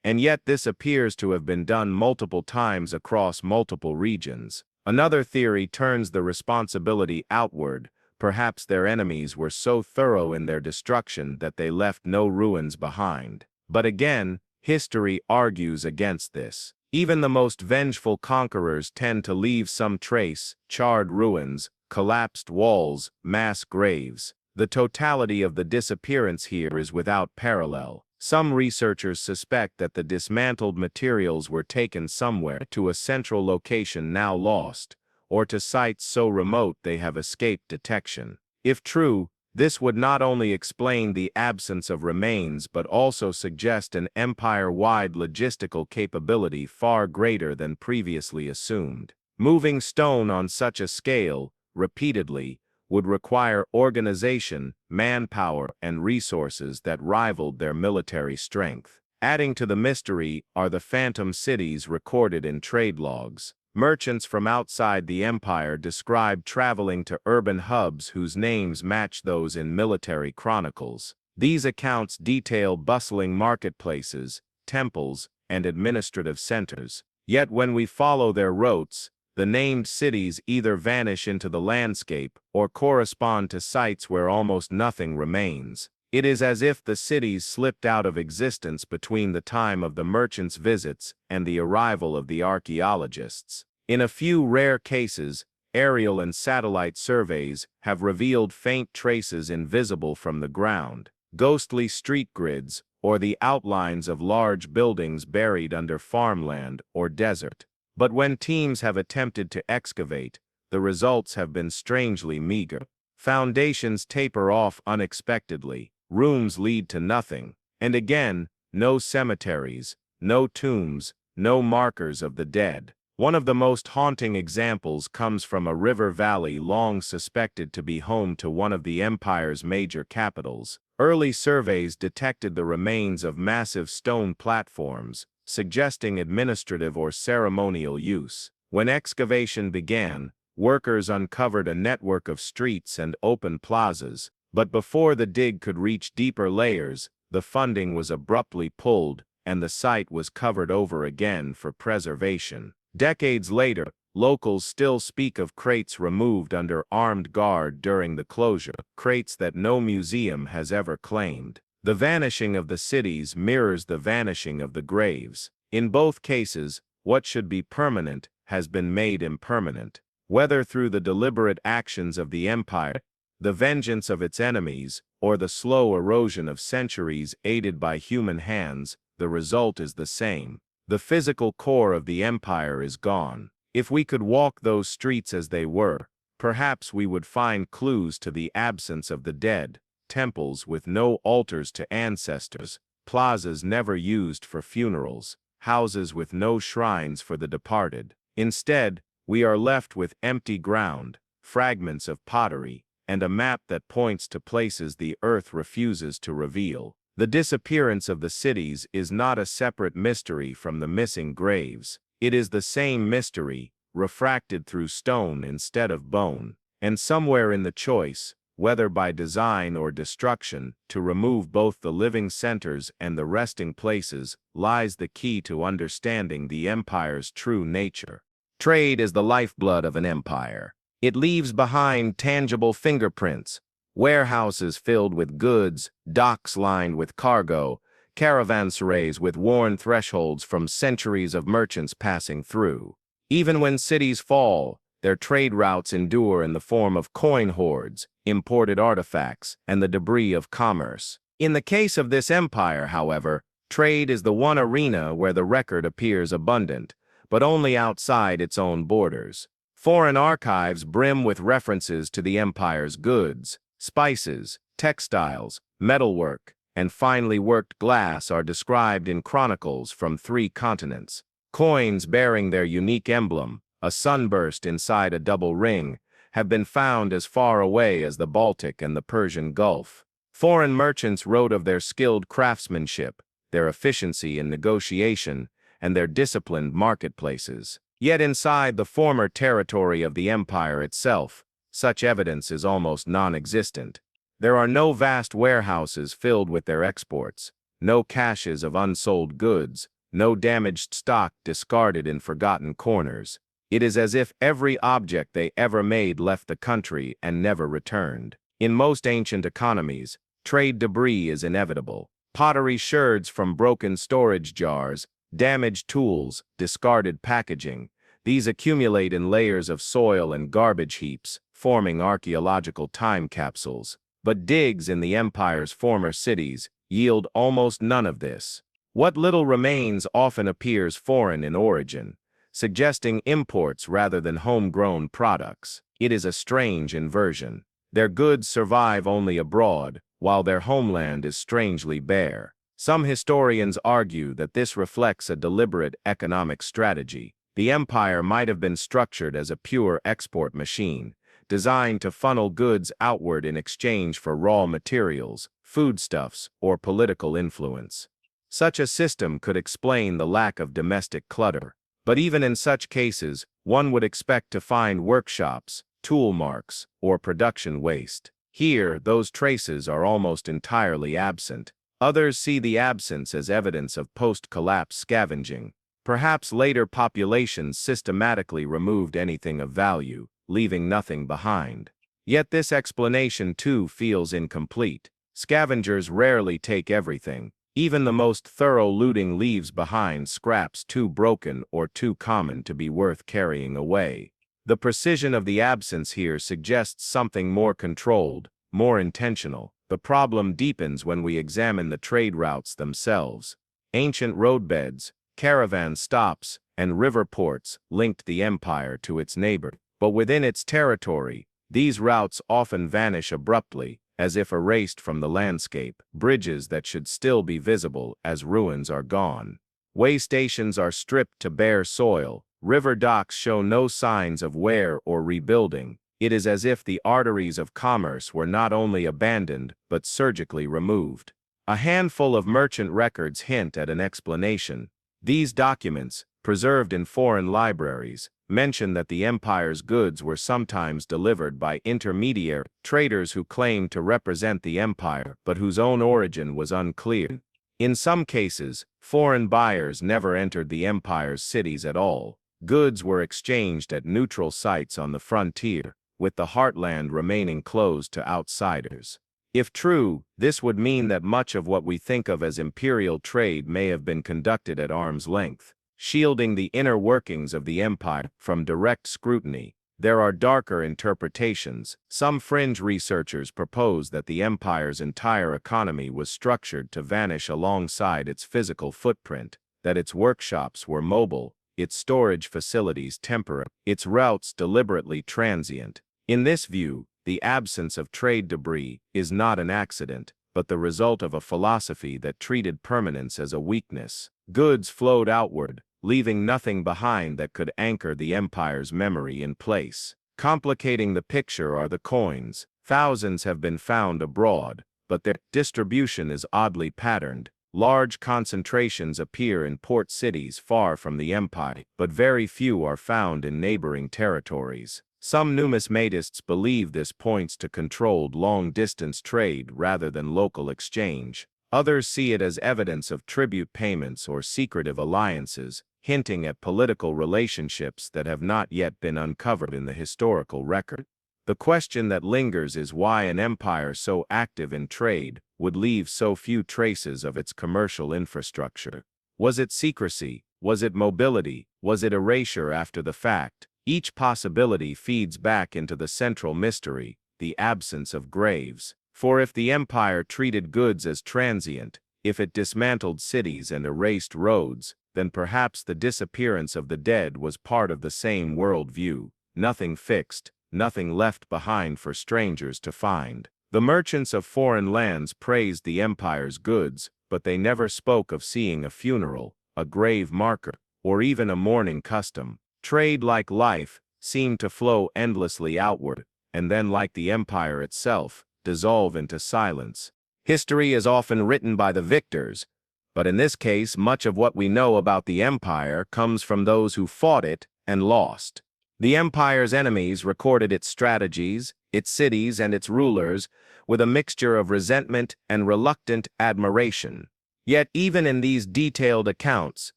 And yet this appears to have been done multiple times across multiple regions. Another theory turns the responsibility outward. Perhaps their enemies were so thorough in their destruction that they left no ruins behind. But again, history argues against this. Even the most vengeful conquerors tend to leave some trace: charred ruins, collapsed walls, mass graves. The totality of the disappearance here is without parallel. Some researchers suspect that the dismantled materials were taken somewhere to a central location now lost, or to sites so remote they have escaped detection. If true, this would not only explain the absence of remains but also suggest an empire-wide logistical capability far greater than previously assumed. Moving stone on such a scale repeatedly, would require organization, manpower, and resources that rivaled their military strength. Adding to the mystery are the phantom cities recorded in trade logs. Merchants from outside the empire described traveling to urban hubs whose names match those in military chronicles. These accounts detail bustling marketplaces, temples, and administrative centers. Yet when we follow their routes, the named cities either vanish into the landscape or correspond to sites where almost nothing remains. It is as if the cities slipped out of existence between the time of the merchants' visits and the arrival of the archaeologists. In a few rare cases, aerial and satellite surveys have revealed faint traces invisible from the ground, ghostly street grids, or the outlines of large buildings buried under farmland or desert. But when teams have attempted to excavate, the results have been strangely meager. Foundations taper off unexpectedly, rooms lead to nothing, and again, no cemeteries, no tombs, no markers of the dead. One of the most haunting examples comes from a river valley long suspected to be home to one of the empire's major capitals. Early surveys detected the remains of massive stone platforms, suggesting administrative or ceremonial use. When excavation began, workers uncovered a network of streets and open plazas, but before the dig could reach deeper layers, the funding was abruptly pulled, and the site was covered over again for preservation. Decades later, locals still speak of crates removed under armed guard during the closure, crates that no museum has ever claimed. The vanishing of the cities mirrors the vanishing of the graves. In both cases, what should be permanent has been made impermanent. Whether through the deliberate actions of the empire, the vengeance of its enemies, or the slow erosion of centuries aided by human hands, the result is the same. The physical core of the empire is gone. If we could walk those streets as they were, perhaps we would find clues to the absence of the dead, temples with no altars to ancestors, plazas never used for funerals, houses with no shrines for the departed. Instead, we are left with empty ground, fragments of pottery, and a map that points to places the earth refuses to reveal. The disappearance of the cities is not a separate mystery from the missing graves. It is the same mystery, refracted through stone instead of bone. And somewhere in the choice, whether by design or destruction, to remove both the living centers and the resting places, lies the key to understanding the empire's true nature. Trade is the lifeblood of an empire. It leaves behind tangible fingerprints, warehouses filled with goods, docks lined with cargo, caravanserais with worn thresholds from centuries of merchants passing through. Even when cities fall, their trade routes endure in the form of coin hoards, imported artifacts, and the debris of commerce. In the case of this empire, however, trade is the one arena where the record appears abundant, but only outside its own borders. Foreign archives brim with references to the empire's goods. Spices, textiles, metalwork, and finely worked glass are described in chronicles from 3 continents. Coins bearing their unique emblem, a sunburst inside a double ring, have been found as far away as the Baltic and the Persian Gulf. Foreign merchants wrote of their skilled craftsmanship, their efficiency in negotiation, and their disciplined marketplaces. Yet inside the former territory of the empire itself, such evidence is almost non-existent. There are no vast warehouses filled with their exports, no caches of unsold goods, no damaged stock discarded in forgotten corners. It is as if every object they ever made left the country and never returned. In most ancient economies, trade debris is inevitable. Pottery sherds from broken storage jars, damaged tools, discarded packaging. These accumulate in layers of soil and garbage heaps, forming archaeological time capsules. But digs in the empire's former cities yield almost none of this. What little remains often appears foreign in origin, suggesting imports rather than homegrown products. It is a strange inversion. Their goods survive only abroad, while their homeland is strangely bare. Some historians argue that this reflects a deliberate economic strategy. The empire might have been structured as a pure export machine, designed to funnel goods outward in exchange for raw materials, foodstuffs, or political influence. Such a system could explain the lack of domestic clutter. But even in such cases, one would expect to find workshops, tool marks, or production waste. Here, those traces are almost entirely absent. Others see the absence as evidence of post-collapse scavenging. Perhaps later populations systematically removed anything of value, leaving nothing behind. Yet this explanation too feels incomplete. Scavengers rarely take everything. Even the most thorough looting leaves behind scraps too broken or too common to be worth carrying away. The precision of the absence here suggests something more controlled, more intentional. The problem deepens when we examine the trade routes themselves. Ancient roadbeds, caravan stops, and river ports linked the empire to its neighbor. But within its territory, these routes often vanish abruptly, as if erased from the landscape. Bridges that should still be visible as ruins are gone. Way stations are stripped to bare soil. River docks show no signs of wear or rebuilding. It is as if the arteries of commerce were not only abandoned, but surgically removed. A handful of merchant records hint at an explanation. These documents, preserved in foreign libraries, mention that the empire's goods were sometimes delivered by intermediary traders who claimed to represent the empire but whose own origin was unclear. In some cases, foreign buyers never entered the empire's cities at all. Goods were exchanged at neutral sites on the frontier, with the heartland remaining closed to outsiders. If true, this would mean that much of what we think of as imperial trade may have been conducted at arm's length, shielding the inner workings of the empire from direct scrutiny. There are darker interpretations. Some fringe researchers propose that the empire's entire economy was structured to vanish alongside its physical footprint, that its workshops were mobile, its storage facilities temporary, its routes deliberately transient. In this view, the absence of trade debris is not an accident, but the result of a philosophy that treated permanence as a weakness. Goods flowed outward, leaving nothing behind that could anchor the empire's memory in place. Complicating the picture are the coins. Thousands have been found abroad, but their distribution is oddly patterned. Large concentrations appear in port cities far from the empire, but very few are found in neighboring territories. Some numismatists believe this points to controlled long-distance trade rather than local exchange. Others see it as evidence of tribute payments or secretive alliances, hinting at political relationships that have not yet been uncovered in the historical record. The question that lingers is why an empire so active in trade would leave so few traces of its commercial infrastructure. Was it secrecy? Was it mobility? Was it erasure after the fact? Each possibility feeds back into the central mystery, the absence of graves. For if the empire treated goods as transient, if it dismantled cities and erased roads, then perhaps the disappearance of the dead was part of the same worldview. Nothing fixed, nothing left behind for strangers to find. The merchants of foreign lands praised the empire's goods, but they never spoke of seeing a funeral, a grave marker, or even a mourning custom. Trade, like life, seemed to flow endlessly outward, and then, like the empire itself, dissolve into silence. History is often written by the victors, but in this case, much of what we know about the empire comes from those who fought it and lost. The empire's enemies recorded its strategies, its cities, and its rulers with a mixture of resentment and reluctant admiration. Yet even in these detailed accounts,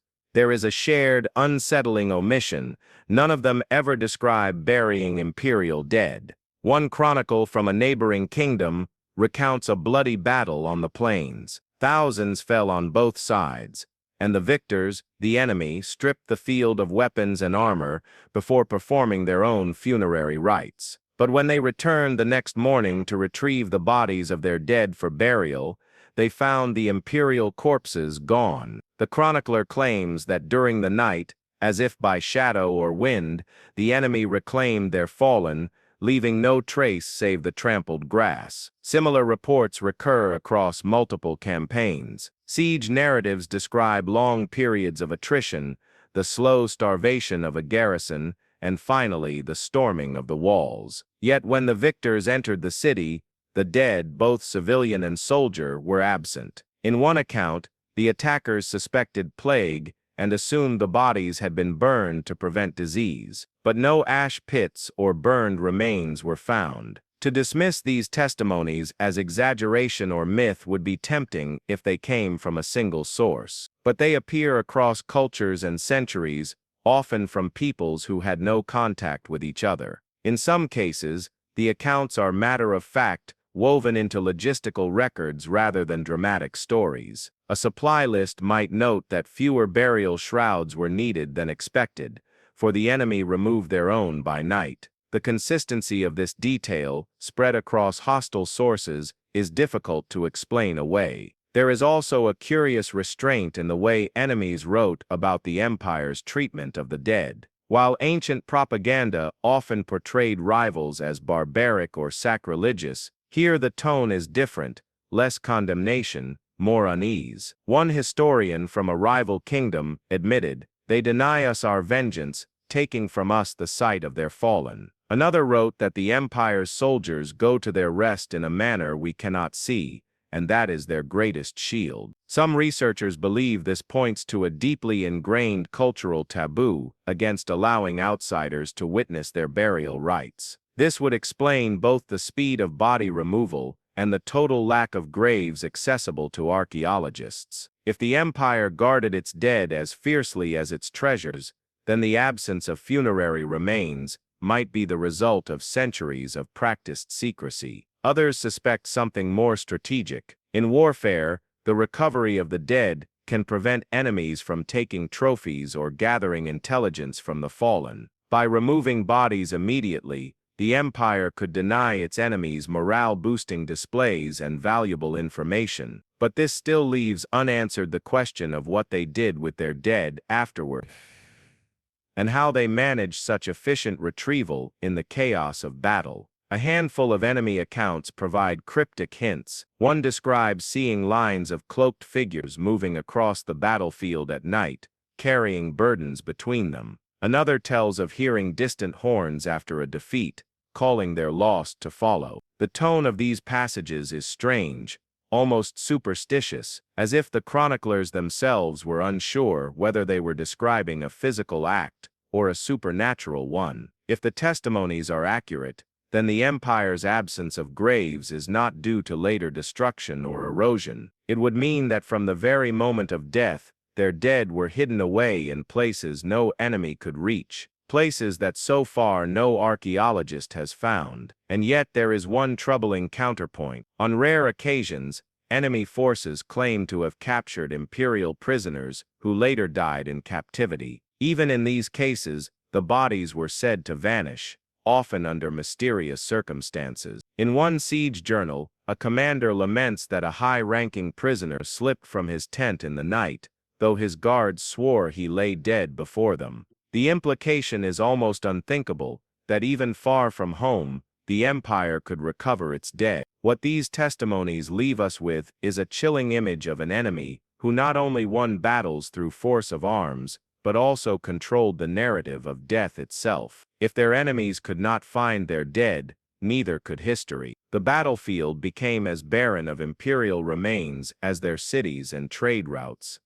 there is a shared, unsettling omission. None of them ever describe burying imperial dead. One chronicle from a neighboring kingdom recounts a bloody battle on the plains. Thousands fell on both sides, and the victors, the enemy, stripped the field of weapons and armor before performing their own funerary rites. But when they returned the next morning to retrieve the bodies of their dead for burial, they found the imperial corpses gone. The chronicler claims that during the night, as if by shadow or wind, the enemy reclaimed their fallen, leaving no trace save the trampled grass. Similar reports recur across multiple campaigns. Siege narratives describe long periods of attrition, the slow starvation of a garrison, and finally the storming of the walls. Yet when the victors entered the city, the dead, both civilian and soldier, were absent. In one account, the attackers suspected plague and assumed the bodies had been burned to prevent disease, but no ash pits or burned remains were found. To dismiss these testimonies as exaggeration or myth would be tempting if they came from a single source. But they appear across cultures and centuries, often from peoples who had no contact with each other. In some cases, the accounts are matter-of-fact, woven into logistical records rather than dramatic stories. A supply list might note that fewer burial shrouds were needed than expected, for the enemy removed their own by night. The consistency of this detail, spread across hostile sources, is difficult to explain away. There is also a curious restraint in the way enemies wrote about the empire's treatment of the dead. While ancient propaganda often portrayed rivals as barbaric or sacrilegious, here the tone is different, less condemnation, more unease. One historian from a rival kingdom admitted, "They deny us our vengeance, taking from us the sight of their fallen." Another wrote that the empire's soldiers go to their rest in a manner we cannot see, and that is their greatest shield. Some researchers believe this points to a deeply ingrained cultural taboo against allowing outsiders to witness their burial rites. This would explain both the speed of body removal and the total lack of graves accessible to archaeologists. If the empire guarded its dead as fiercely as its treasures, then the absence of funerary remains might be the result of centuries of practiced secrecy. Others suspect something more strategic. In warfare, the recovery of the dead can prevent enemies from taking trophies or gathering intelligence from the fallen. By removing bodies immediately, the empire could deny its enemies morale-boosting displays and valuable information. But this still leaves unanswered the question of what they did with their dead afterward, and how they managed such efficient retrieval in the chaos of battle. A handful of enemy accounts provide cryptic hints. One describes seeing lines of cloaked figures moving across the battlefield at night, carrying burdens between them. Another tells of hearing distant horns after a defeat, calling their lost to follow. The tone of these passages is strange, almost superstitious, as if the chroniclers themselves were unsure whether they were describing a physical act or a supernatural one. If the testimonies are accurate, then the empire's absence of graves is not due to later destruction or erosion. It would mean that from the very moment of death, their dead were hidden away in places no enemy could reach, places that so far no archaeologist has found. And yet there is one troubling counterpoint. On rare occasions, enemy forces claim to have captured imperial prisoners who later died in captivity. Even in these cases, the bodies were said to vanish, often under mysterious circumstances. In one siege journal, a commander laments that a high-ranking prisoner slipped from his tent in the night, though his guards swore he lay dead before them. The implication is almost unthinkable, that even far from home, the empire could recover its dead. What these testimonies leave us with is a chilling image of an enemy who not only won battles through force of arms, but also controlled the narrative of death itself. If their enemies could not find their dead, neither could history. The battlefield became as barren of imperial remains as their cities and trade routes.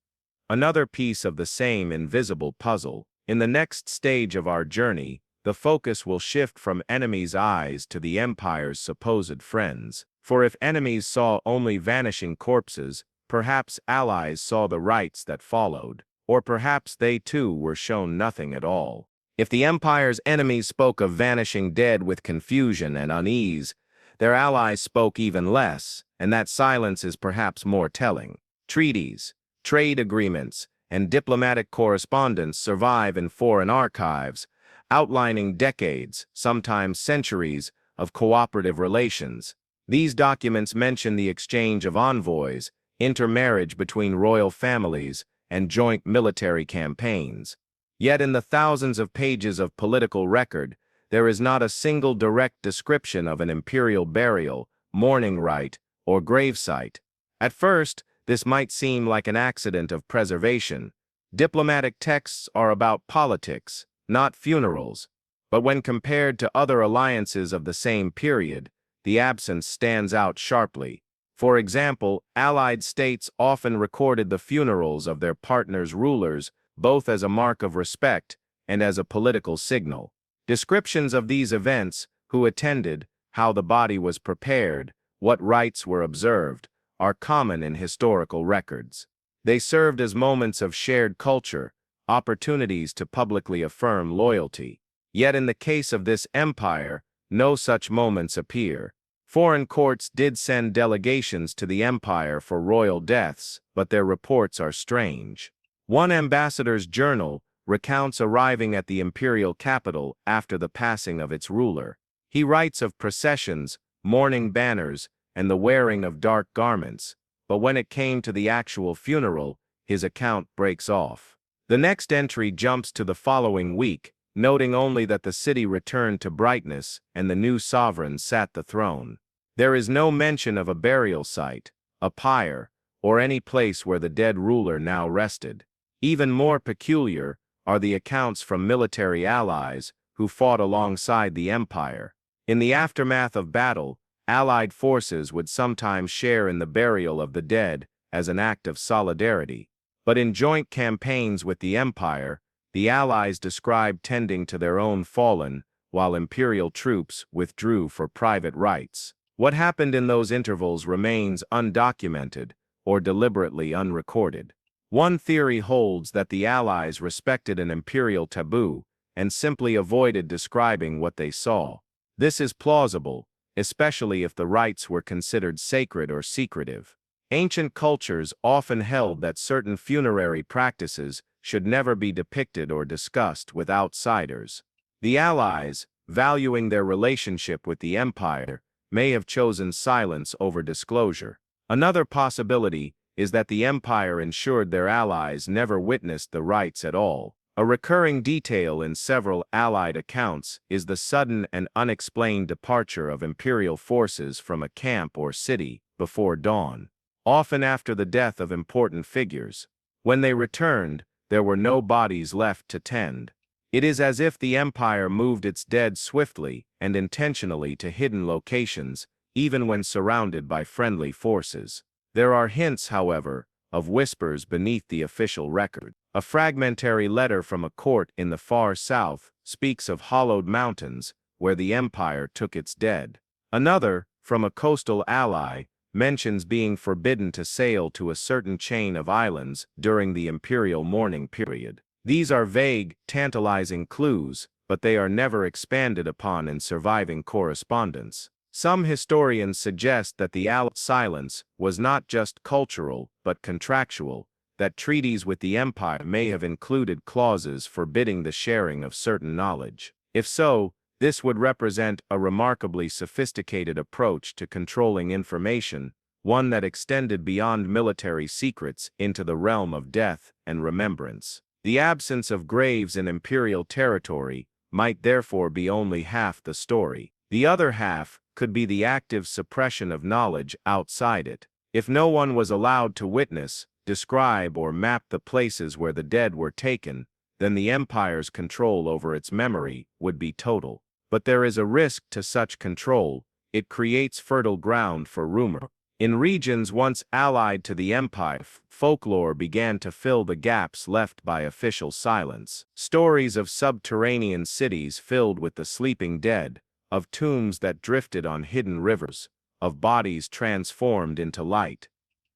Another piece of the same invisible puzzle. In the next stage of our journey, the focus will shift from enemies' eyes to the empire's supposed friends. For if enemies saw only vanishing corpses, perhaps allies saw the rites that followed, or perhaps they too were shown nothing at all. If the empire's enemies spoke of vanishing dead with confusion and unease, their allies spoke even less, and that silence is perhaps more telling. Treaties, trade agreements, and diplomatic correspondence survive in foreign archives, outlining decades, sometimes centuries, of cooperative relations. These documents mention the exchange of envoys, intermarriage between royal families, and joint military campaigns. Yet in the thousands of pages of political record, there is not a single direct description of an imperial burial, mourning rite, or gravesite. At first, this might seem like an accident of preservation. Diplomatic texts are about politics, not funerals, But when compared to other alliances of the same period, the absence stands out sharply. For example, Allied states often recorded the funerals of their partners' rulers, both as a mark of respect and as a political signal. Descriptions of these events, who attended, how the body was prepared, what rites were observed, are common in historical records. They served as moments of shared culture, opportunities to publicly affirm loyalty. Yet in the case of this empire, no such moments appear. Foreign courts did send delegations to the empire for royal deaths, but their reports are strange. One ambassador's journal recounts arriving at the imperial capital after the passing of its ruler. He writes of processions, mourning banners, and the wearing of dark garments, but when it came to the actual funeral, his account breaks off. The next entry jumps to the following week, noting only that the city returned to brightness and the new sovereign sat the throne. There is no mention of a burial site, a pyre, or any place where the dead ruler now rested. Even more peculiar are the accounts from military allies who fought alongside the empire. In the aftermath of battle, Allied forces would sometimes share in the burial of the dead as an act of solidarity. But in joint campaigns with the empire, the Allies described tending to their own fallen, while imperial troops withdrew for private rites. What happened in those intervals remains undocumented or deliberately unrecorded. One theory holds that the Allies respected an imperial taboo and simply avoided describing what they saw. This is plausible, especially if the rites were considered sacred or secretive. Ancient cultures often held that certain funerary practices should never be depicted or discussed with outsiders. The Allies, valuing their relationship with the empire, may have chosen silence over disclosure. Another possibility is that the empire ensured their allies never witnessed the rites at all. A recurring detail in several Allied accounts is the sudden and unexplained departure of imperial forces from a camp or city before dawn, often after the death of important figures. When they returned, there were no bodies left to tend. It is as if the empire moved its dead swiftly and intentionally to hidden locations, even when surrounded by friendly forces. There are hints, however, of whispers beneath the official record. A fragmentary letter from a court in the far south speaks of hollowed mountains where the empire took its dead. Another, from a coastal ally, mentions being forbidden to sail to a certain chain of islands during the imperial mourning period. These are vague, tantalizing clues, but they are never expanded upon in surviving correspondence. Some historians suggest that the Allied silence was not just cultural but contractual, that treaties with the empire may have included clauses forbidding the sharing of certain knowledge. If so, this would represent a remarkably sophisticated approach to controlling information, one that extended beyond military secrets into the realm of death and remembrance. The absence of graves in imperial territory might therefore be only half the story. The other half could be the active suppression of knowledge outside it. If no one was allowed to witness, describe, or map the places where the dead were taken, then the empire's control over its memory would be total. But there is a risk to such control. It creates fertile ground for rumor. In regions once allied to the empire, folklore began to fill the gaps left by official silence. Stories of subterranean cities filled with the sleeping dead, of tombs that drifted on hidden rivers, of bodies transformed into light.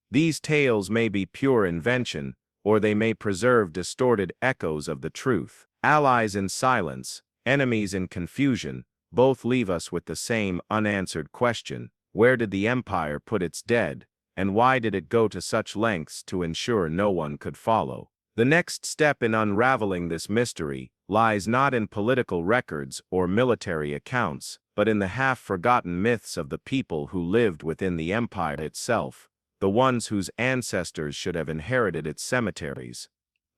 These tales may be pure invention, or they may preserve distorted echoes of the truth. Allies in silence, enemies in confusion, both leave us with the same unanswered question: where did the empire put its dead, and why did it go to such lengths to ensure no one could follow? The next step in unraveling this mystery lies not in political records or military accounts, but in the half-forgotten myths of the people who lived within the empire itself, the ones whose ancestors should have inherited its cemeteries,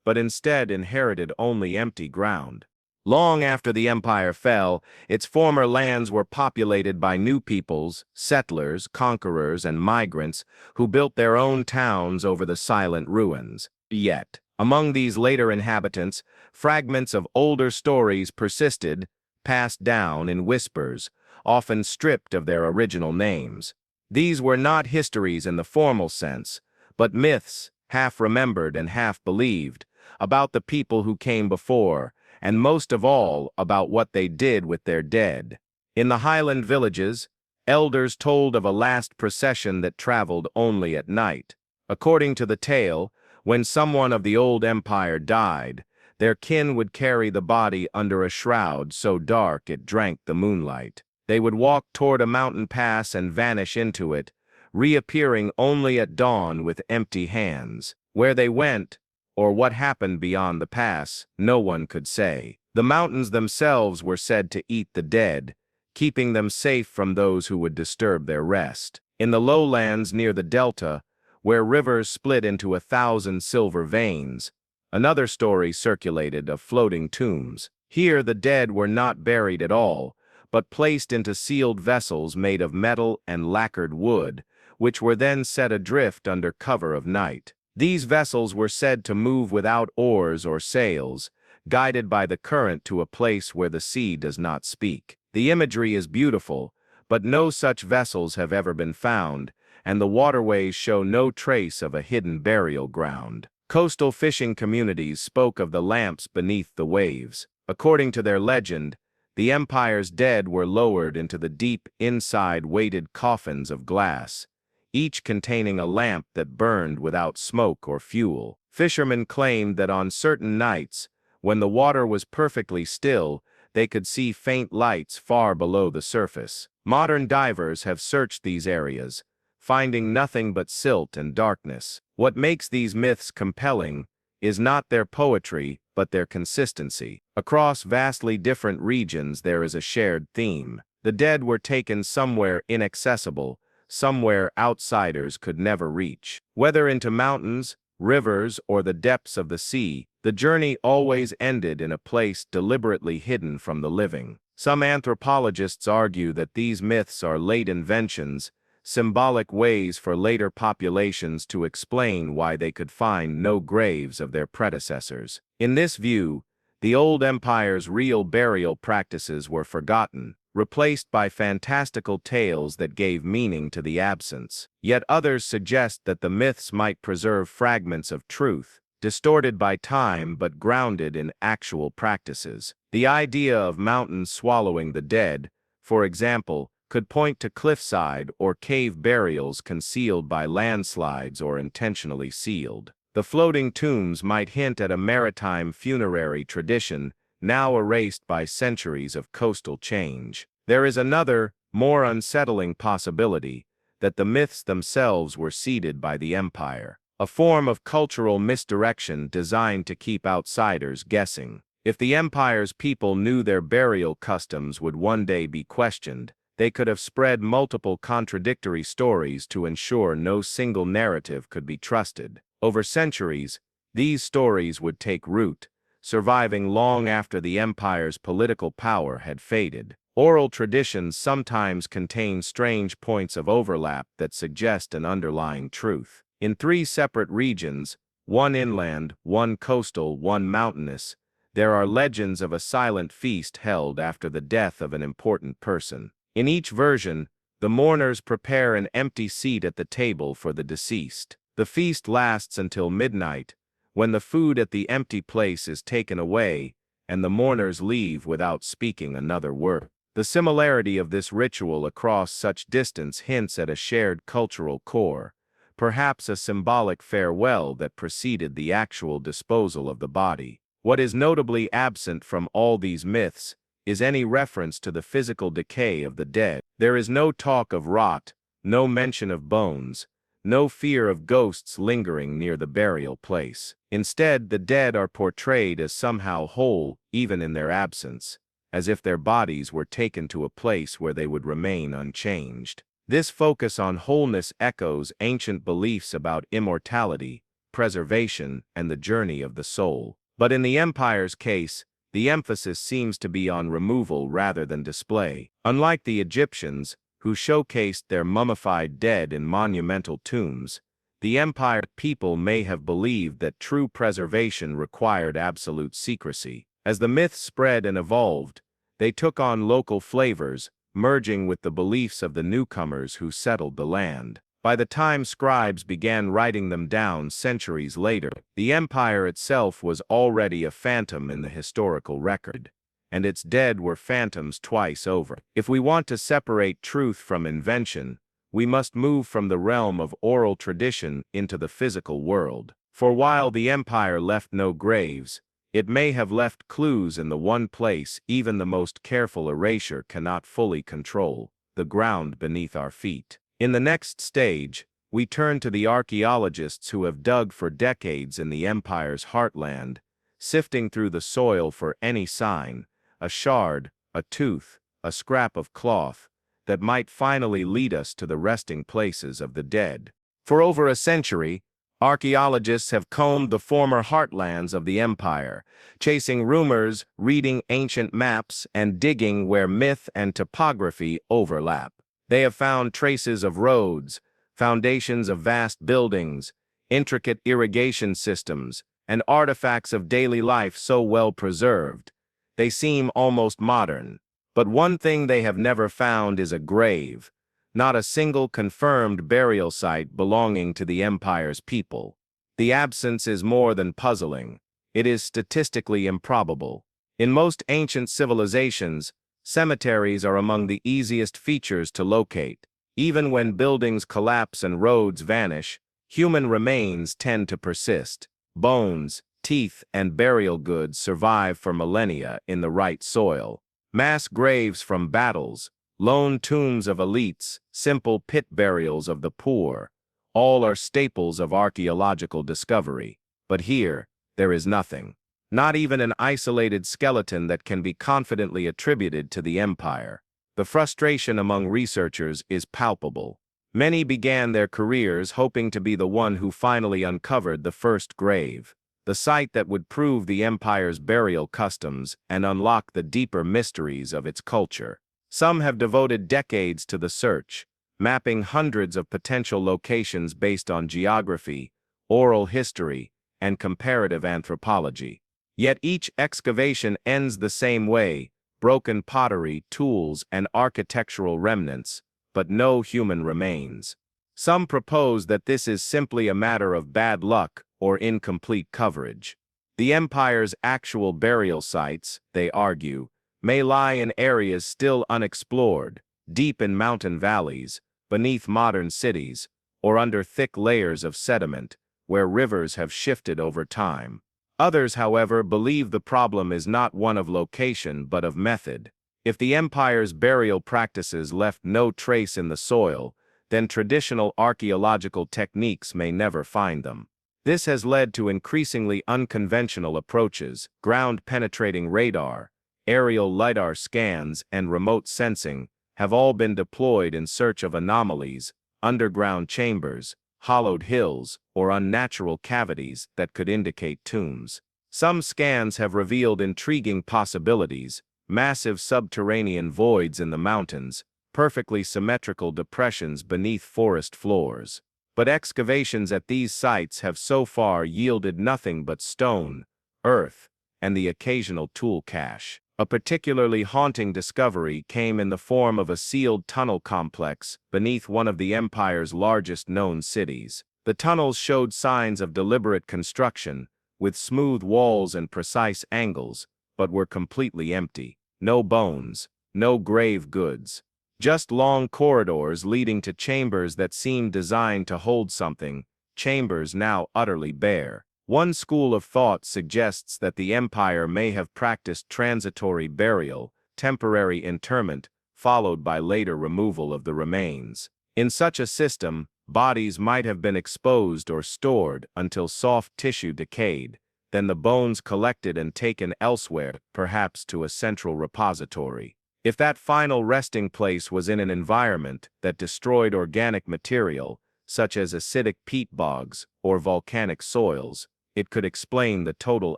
but instead inherited only empty ground. Long after the empire fell, its former lands were populated by new peoples, settlers, conquerors, and migrants who built their own towns over the silent ruins. Yet, among these later inhabitants, fragments of older stories persisted, passed down in whispers, often stripped of their original names. These were not histories in the formal sense, but myths, half remembered and half believed, about the people who came before, and most of all about what they did with their dead. In the Highland villages, elders told of a last procession that traveled only at night. According to the tale, when someone of the old empire died, their kin would carry the body under a shroud so dark it drank the moonlight. They would walk toward a mountain pass and vanish into it, reappearing only at dawn with empty hands. Where they went, or what happened beyond the pass, no one could say. The mountains themselves were said to eat the dead, keeping them safe from those who would disturb their rest. In the lowlands near the delta, where rivers split into 1,000 silver veins, another story circulated of floating tombs. Here the dead were not buried at all, but placed into sealed vessels made of metal and lacquered wood, which were then set adrift under cover of night. These vessels were said to move without oars or sails, guided by the current to a place where the sea does not speak. The imagery is beautiful, but no such vessels have ever been found, and the waterways show no trace of a hidden burial ground. Coastal fishing communities spoke of the lamps beneath the waves. According to their legend, the empire's dead were lowered into the deep inside weighted coffins of glass, each containing a lamp that burned without smoke or fuel. Fishermen claimed that on certain nights, when the water was perfectly still, they could see faint lights far below the surface. Modern divers have searched these areas, finding nothing but silt and darkness. What makes these myths compelling is not their poetry, but their consistency. Across vastly different regions there is a shared theme. The dead were taken somewhere inaccessible, somewhere outsiders could never reach. Whether into mountains, rivers, or the depths of the sea, the journey always ended in a place deliberately hidden from the living. Some anthropologists argue that these myths are late inventions, symbolic ways for later populations to explain why they could find no graves of their predecessors. In this view, the old empire's real burial practices were forgotten, replaced by fantastical tales that gave meaning to the absence. Yet others suggest that the myths might preserve fragments of truth, distorted by time but grounded in actual practices. The idea of mountains swallowing the dead, for example, could point to cliffside or cave burials concealed by landslides or intentionally sealed. The floating tombs might hint at a maritime funerary tradition, now erased by centuries of coastal change. There is another, more unsettling possibility, that the myths themselves were seeded by the empire, a form of cultural misdirection designed to keep outsiders guessing. If the empire's people knew their burial customs would one day be questioned, they could have spread multiple contradictory stories to ensure no single narrative could be trusted. Over centuries, these stories would take root, surviving long after the empire's political power had faded. Oral traditions sometimes contain strange points of overlap that suggest an underlying truth. In 3 separate regions, one inland, one coastal, one mountainous, there are legends of a silent feast held after the death of an important person. In each version, the mourners prepare an empty seat at the table for the deceased. The feast lasts until midnight, when the food at the empty place is taken away, and the mourners leave without speaking another word. The similarity of this ritual across such distance hints at a shared cultural core, perhaps a symbolic farewell that preceded the actual disposal of the body. What is notably absent from all these myths is any reference to the physical decay of the dead. There is no talk of rot, no mention of bones, no fear of ghosts lingering near the burial place. Instead, the dead are portrayed as somehow whole, even in their absence, as if their bodies were taken to a place where they would remain unchanged. This focus on wholeness echoes ancient beliefs about immortality, preservation, and the journey of the soul. But in the empire's case, the emphasis seems to be on removal rather than display. Unlike the Egyptians, who showcased their mummified dead in monumental tombs, the empire people may have believed that true preservation required absolute secrecy. As the myths spread and evolved, They took on local flavors, merging with the beliefs of the newcomers who settled the land. By the time scribes began writing them down centuries later, the empire itself was already a phantom in the historical record, and its dead were phantoms twice over. If we want to separate truth from invention, we must move from the realm of oral tradition into the physical world. For while the empire left no graves, it may have left clues in the one place even the most careful erasure cannot fully control: the ground beneath our feet. In the next stage, we turn to the archaeologists who have dug for decades in the empire's heartland, sifting through the soil for any sign, a shard, a tooth, a scrap of cloth, that might finally lead us to the resting places of the dead. For over a century, archaeologists have combed the former heartlands of the empire, chasing rumors, reading ancient maps, and digging where myth and topography overlap. They have found traces of roads, foundations of vast buildings, intricate irrigation systems, and artifacts of daily life so well preserved, they seem almost modern. But one thing they have never found is a grave, not a single confirmed burial site belonging to the empire's people. The absence is more than puzzling. It is statistically improbable. In most ancient civilizations, cemeteries are among the easiest features to locate. Even when buildings collapse and roads vanish, human remains tend to persist. Bones, teeth, and burial goods survive for millennia in the right soil. Mass graves from battles, lone tombs of elites, simple pit burials of the poor, all are staples of archaeological discovery. But here, there is nothing. Not even an isolated skeleton that can be confidently attributed to the empire. The frustration among researchers is palpable. Many began their careers hoping to be the one who finally uncovered the first grave, the site that would prove the empire's burial customs and unlock the deeper mysteries of its culture. Some have devoted decades to the search, mapping hundreds of potential locations based on geography, oral history, and comparative anthropology. Yet each excavation ends the same way: broken pottery, tools, and architectural remnants, but no human remains. Some propose that this is simply a matter of bad luck or incomplete coverage. The empire's actual burial sites, they argue, may lie in areas still unexplored, deep in mountain valleys, beneath modern cities, or under thick layers of sediment, where rivers have shifted over time. Others, however, believe the problem is not one of location but of method. If the empire's burial practices left no trace in the soil, then traditional archaeological techniques may never find them. This has led to increasingly unconventional approaches: ground-penetrating radar, aerial LiDAR scans, and remote sensing have all been deployed in search of anomalies, underground chambers, hollowed hills, or unnatural cavities that could indicate tombs. Some scans have revealed intriguing possibilities: massive subterranean voids in the mountains, perfectly symmetrical depressions beneath forest floors. But excavations at these sites have so far yielded nothing but stone, earth, and the occasional tool cache. A particularly haunting discovery came in the form of a sealed tunnel complex beneath one of the empire's largest known cities. The tunnels showed signs of deliberate construction, with smooth walls and precise angles, but were completely empty. No bones, no grave goods. Just long corridors leading to chambers that seemed designed to hold something, chambers now utterly bare. One school of thought suggests that the empire may have practiced transitory burial, temporary interment, followed by later removal of the remains. In such a system, bodies might have been exposed or stored until soft tissue decayed, then the bones collected and taken elsewhere, perhaps to a central repository. If that final resting place was in an environment that destroyed organic material, such as acidic peat bogs or volcanic soils, it could explain the total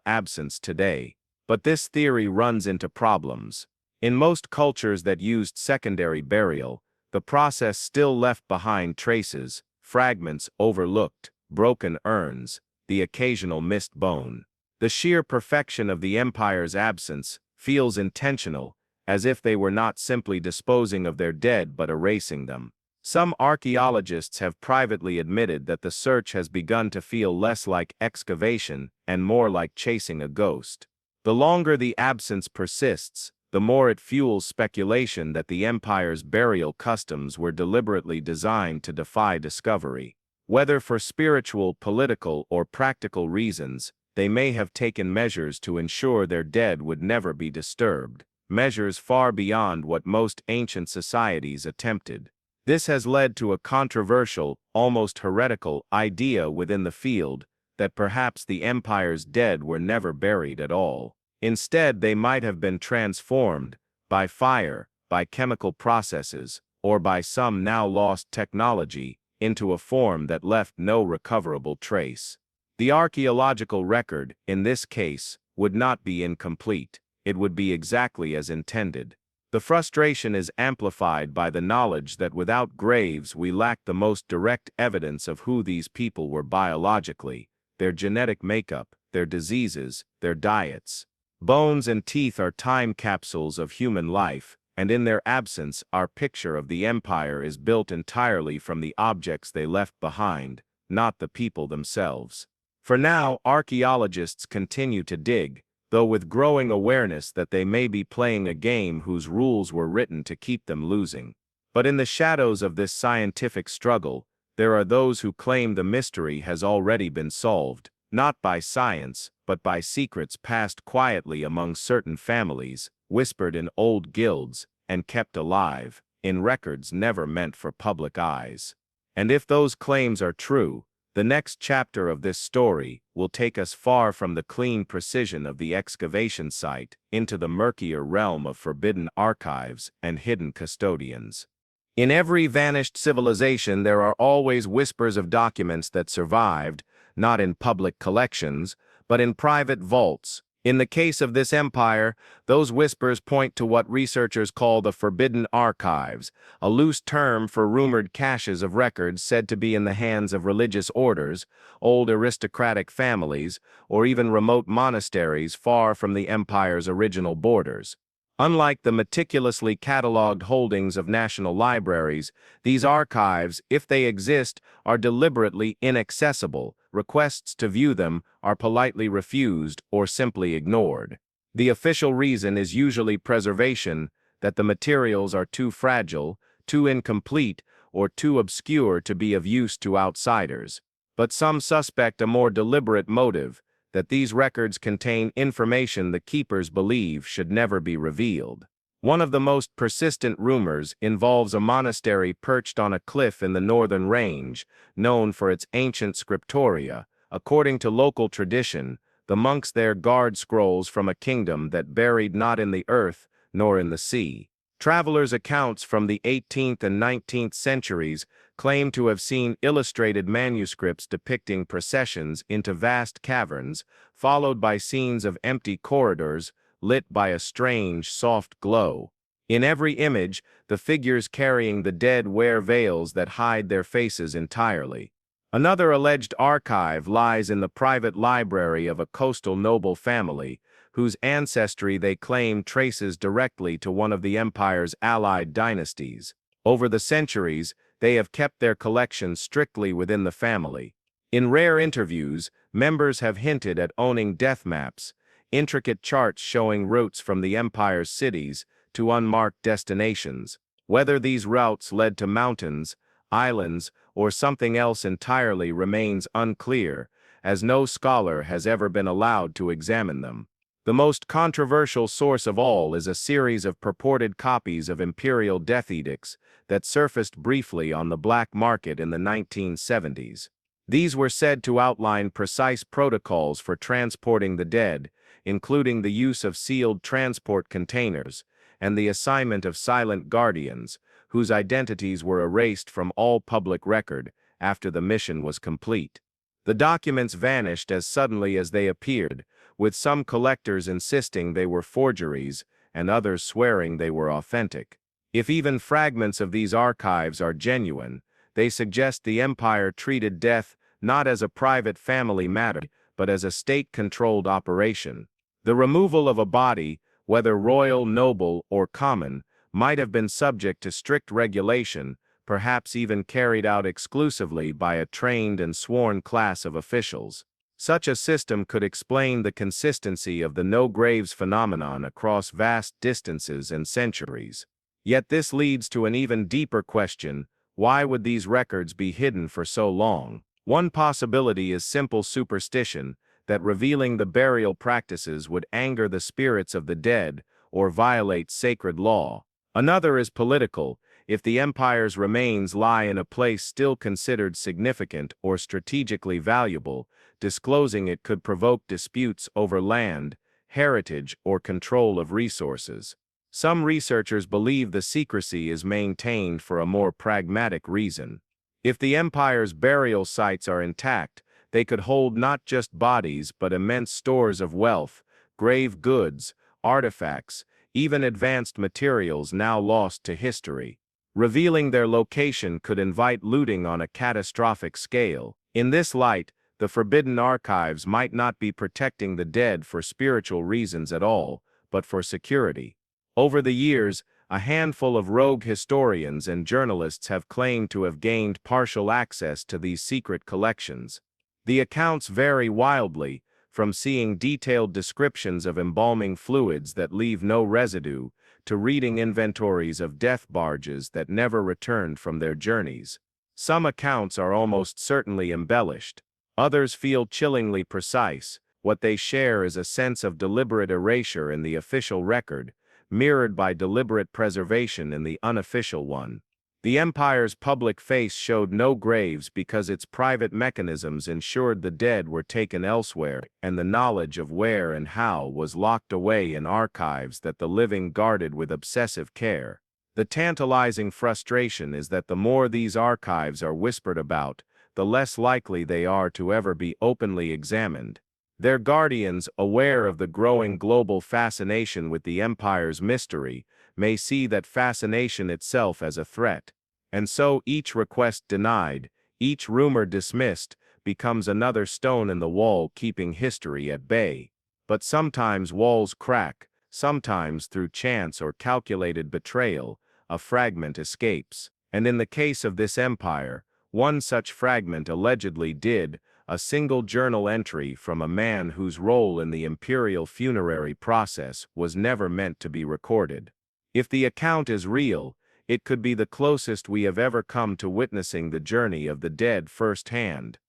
absence today. But this theory runs into problems. In most cultures that used secondary burial, the process still left behind traces, fragments overlooked, broken urns, the occasional missed bone. The sheer perfection of the empire's absence feels intentional, as if they were not simply disposing of their dead but erasing them. Some archaeologists have privately admitted that the search has begun to feel less like excavation and more like chasing a ghost. The longer the absence persists, the more it fuels speculation that the empire's burial customs were deliberately designed to defy discovery. Whether for spiritual, political, or practical reasons, they may have taken measures to ensure their dead would never be disturbed, measures far beyond what most ancient societies attempted. This has led to a controversial, almost heretical, idea within the field that perhaps the empire's dead were never buried at all. Instead, they might have been transformed by fire, by chemical processes, or by some now lost technology into a form that left no recoverable trace. The archaeological record, in this case, would not be incomplete. It would be exactly as intended. The frustration is amplified by the knowledge that without graves we lack the most direct evidence of who these people were biologically, their genetic makeup, their diseases, their diets. Bones and teeth are time capsules of human life, and in their absence our picture of the empire is built entirely from the objects they left behind, not the people themselves. For now, archaeologists continue to dig, though with growing awareness that they may be playing a game whose rules were written to keep them losing. But in the shadows of this scientific struggle, there are those who claim the mystery has already been solved, not by science, but by secrets passed quietly among certain families, whispered in old guilds, and kept alive, in records never meant for public eyes. And if those claims are true, the next chapter of this story will take us far from the clean precision of the excavation site into the murkier realm of forbidden archives and hidden custodians. In every vanished civilization there are always whispers of documents that survived, not in public collections, but in private vaults. In the case of this empire, those whispers point to what researchers call the forbidden archives, a loose term for rumored caches of records said to be in the hands of religious orders, old aristocratic families, or even remote monasteries far from the empire's original borders. Unlike the meticulously catalogued holdings of national libraries, these archives, if they exist, are deliberately inaccessible. Requests to view them are politely refused or simply ignored. The official reason is usually preservation, that the materials are too fragile, too incomplete, or too obscure to be of use to outsiders. But some suspect a more deliberate motive, that these records contain information the keepers believe should never be revealed. One of the most persistent rumors involves a monastery perched on a cliff in the northern range, known for its ancient scriptoria. According to local tradition, the monks there guard scrolls from a kingdom that buried not in the earth nor in the sea. Travelers' accounts from the 18th and 19th centuries claim to have seen illustrated manuscripts depicting processions into vast caverns, followed by scenes of empty corridors lit by a strange, soft glow. In every image, the figures carrying the dead wear veils that hide their faces entirely. Another alleged archive lies in the private library of a coastal noble family, whose ancestry they claim traces directly to one of the empire's allied dynasties. Over the centuries, they have kept their collection strictly within the family. In rare interviews, members have hinted at owning death maps, intricate charts showing routes from the empire's cities to unmarked destinations. Whether these routes led to mountains, islands, or something else entirely remains unclear, as no scholar has ever been allowed to examine them. The most controversial source of all is a series of purported copies of imperial death edicts that surfaced briefly on the black market in the 1970s. These were said to outline precise protocols for transporting the dead, including the use of sealed transport containers and the assignment of silent guardians, whose identities were erased from all public record after the mission was complete. The documents vanished as suddenly as they appeared, with some collectors insisting they were forgeries and others swearing they were authentic. If even fragments of these archives are genuine, they suggest the empire treated death not as a private family matter, but as a state-controlled operation. The removal of a body, whether royal, noble, or common, might have been subject to strict regulation, perhaps even carried out exclusively by a trained and sworn class of officials. Such a system could explain the consistency of the no-graves phenomenon across vast distances and centuries. Yet this leads to an even deeper question: why would these records be hidden for so long? One possibility is simple superstition, that revealing the burial practices would anger the spirits of the dead or violate sacred law. Another is political. If the empire's remains lie in a place still considered significant or strategically valuable, disclosing it could provoke disputes over land, heritage, or control of resources. Some researchers believe the secrecy is maintained for a more pragmatic reason. If the empire's burial sites are intact, they could hold not just bodies but immense stores of wealth, grave goods, artifacts, even advanced materials now lost to history. Revealing their location could invite looting on a catastrophic scale. In this light, the forbidden archives might not be protecting the dead for spiritual reasons at all, but for security. Over the years, a handful of rogue historians and journalists have claimed to have gained partial access to these secret collections. The accounts vary wildly, from seeing detailed descriptions of embalming fluids that leave no residue, to reading inventories of death barges that never returned from their journeys. Some accounts are almost certainly embellished. Others feel chillingly precise. What they share is a sense of deliberate erasure in the official record, mirrored by deliberate preservation in the unofficial one. The empire's public face showed no graves because its private mechanisms ensured the dead were taken elsewhere, and the knowledge of where and how was locked away in archives that the living guarded with obsessive care. The tantalizing frustration is that the more these archives are whispered about, the less likely they are to ever be openly examined. Their guardians, aware of the growing global fascination with the empire's mystery, may see that fascination itself as a threat. And so each request denied, each rumor dismissed, becomes another stone in the wall keeping history at bay. But sometimes walls crack, sometimes through chance or calculated betrayal, a fragment escapes. And in the case of this empire, one such fragment allegedly did, a single journal entry from a man whose role in the imperial funerary process was never meant to be recorded. If the account is real, it could be the closest we have ever come to witnessing the journey of the dead firsthand.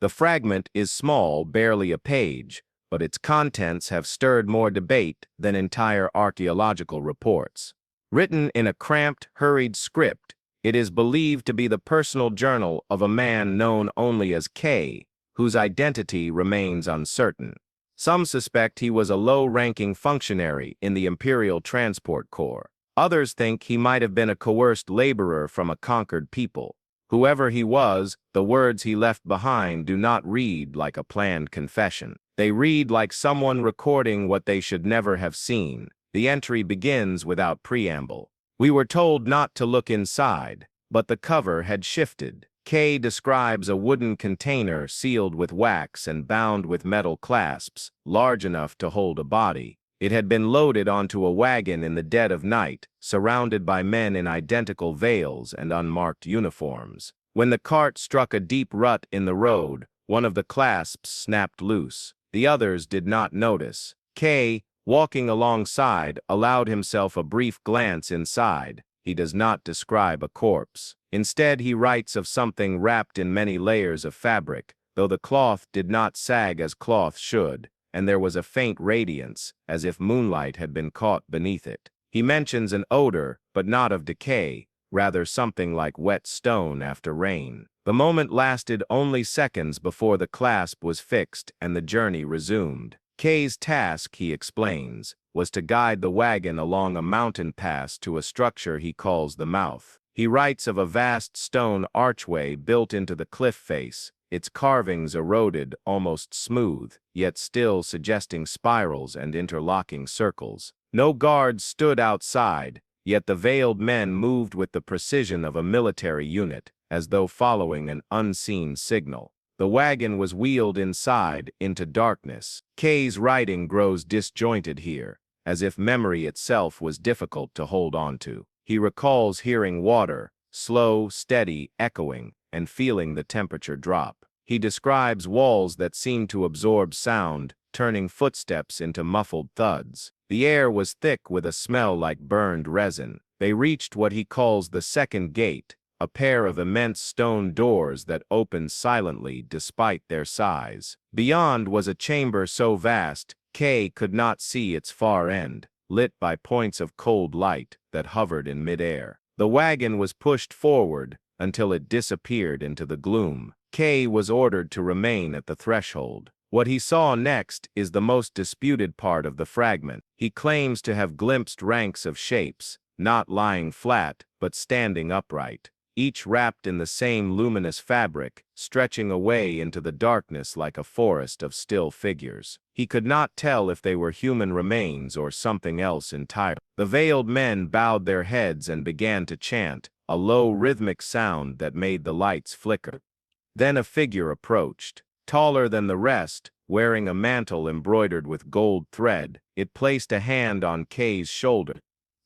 The fragment is small, barely a page, but its contents have stirred more debate than entire archaeological reports. Written in a cramped, hurried script, it is believed to be the personal journal of a man known only as K, whose identity remains uncertain. Some suspect he was a low-ranking functionary in the Imperial Transport Corps. Others think he might have been a coerced laborer from a conquered people. Whoever he was, the words he left behind do not read like a planned confession. They read like someone recording what they should never have seen. The entry begins without preamble. We were told not to look inside, but the cover had shifted. K describes a wooden container sealed with wax and bound with metal clasps, large enough to hold a body. It had been loaded onto a wagon in the dead of night, surrounded by men in identical veils and unmarked uniforms. When the cart struck a deep rut in the road, one of the clasps snapped loose. The others did not notice. K, walking alongside, allowed himself a brief glance inside. He does not describe a corpse. Instead, he writes of something wrapped in many layers of fabric, though the cloth did not sag as cloth should, and there was a faint radiance, as if moonlight had been caught beneath it. He mentions an odor, but not of decay, rather something like wet stone after rain. The moment lasted only seconds before the clasp was fixed and the journey resumed. K's task, he explains, was to guide the wagon along a mountain pass to a structure he calls the mouth. He writes of a vast stone archway built into the cliff face, its carvings eroded, almost smooth, yet still suggesting spirals and interlocking circles. No guards stood outside, yet the veiled men moved with the precision of a military unit, as though following an unseen signal. The wagon was wheeled inside into darkness. K's writing grows disjointed here. as if memory itself was difficult to hold on to. He recalls hearing water, slow, steady, echoing, and feeling the temperature drop. He describes walls that seemed to absorb sound, turning footsteps into muffled thuds. The air was thick with a smell like burned resin. They reached what he calls the second gate, a pair of immense stone doors that opened silently despite their size. Beyond was a chamber so vast, Kay could not see its far end, lit by points of cold light that hovered in midair. The wagon was pushed forward until it disappeared into the gloom. Kay was ordered to remain at the threshold. What he saw next is the most disputed part of the fragment. He claims to have glimpsed ranks of shapes, not lying flat, but standing upright, each wrapped in the same luminous fabric, stretching away into the darkness like a forest of still figures. He could not tell if they were human remains or something else entirely. The veiled men bowed their heads and began to chant, a low rhythmic sound that made the lights flicker. Then a figure approached. Taller than the rest, wearing a mantle embroidered with gold thread, it placed a hand on Kay's shoulder,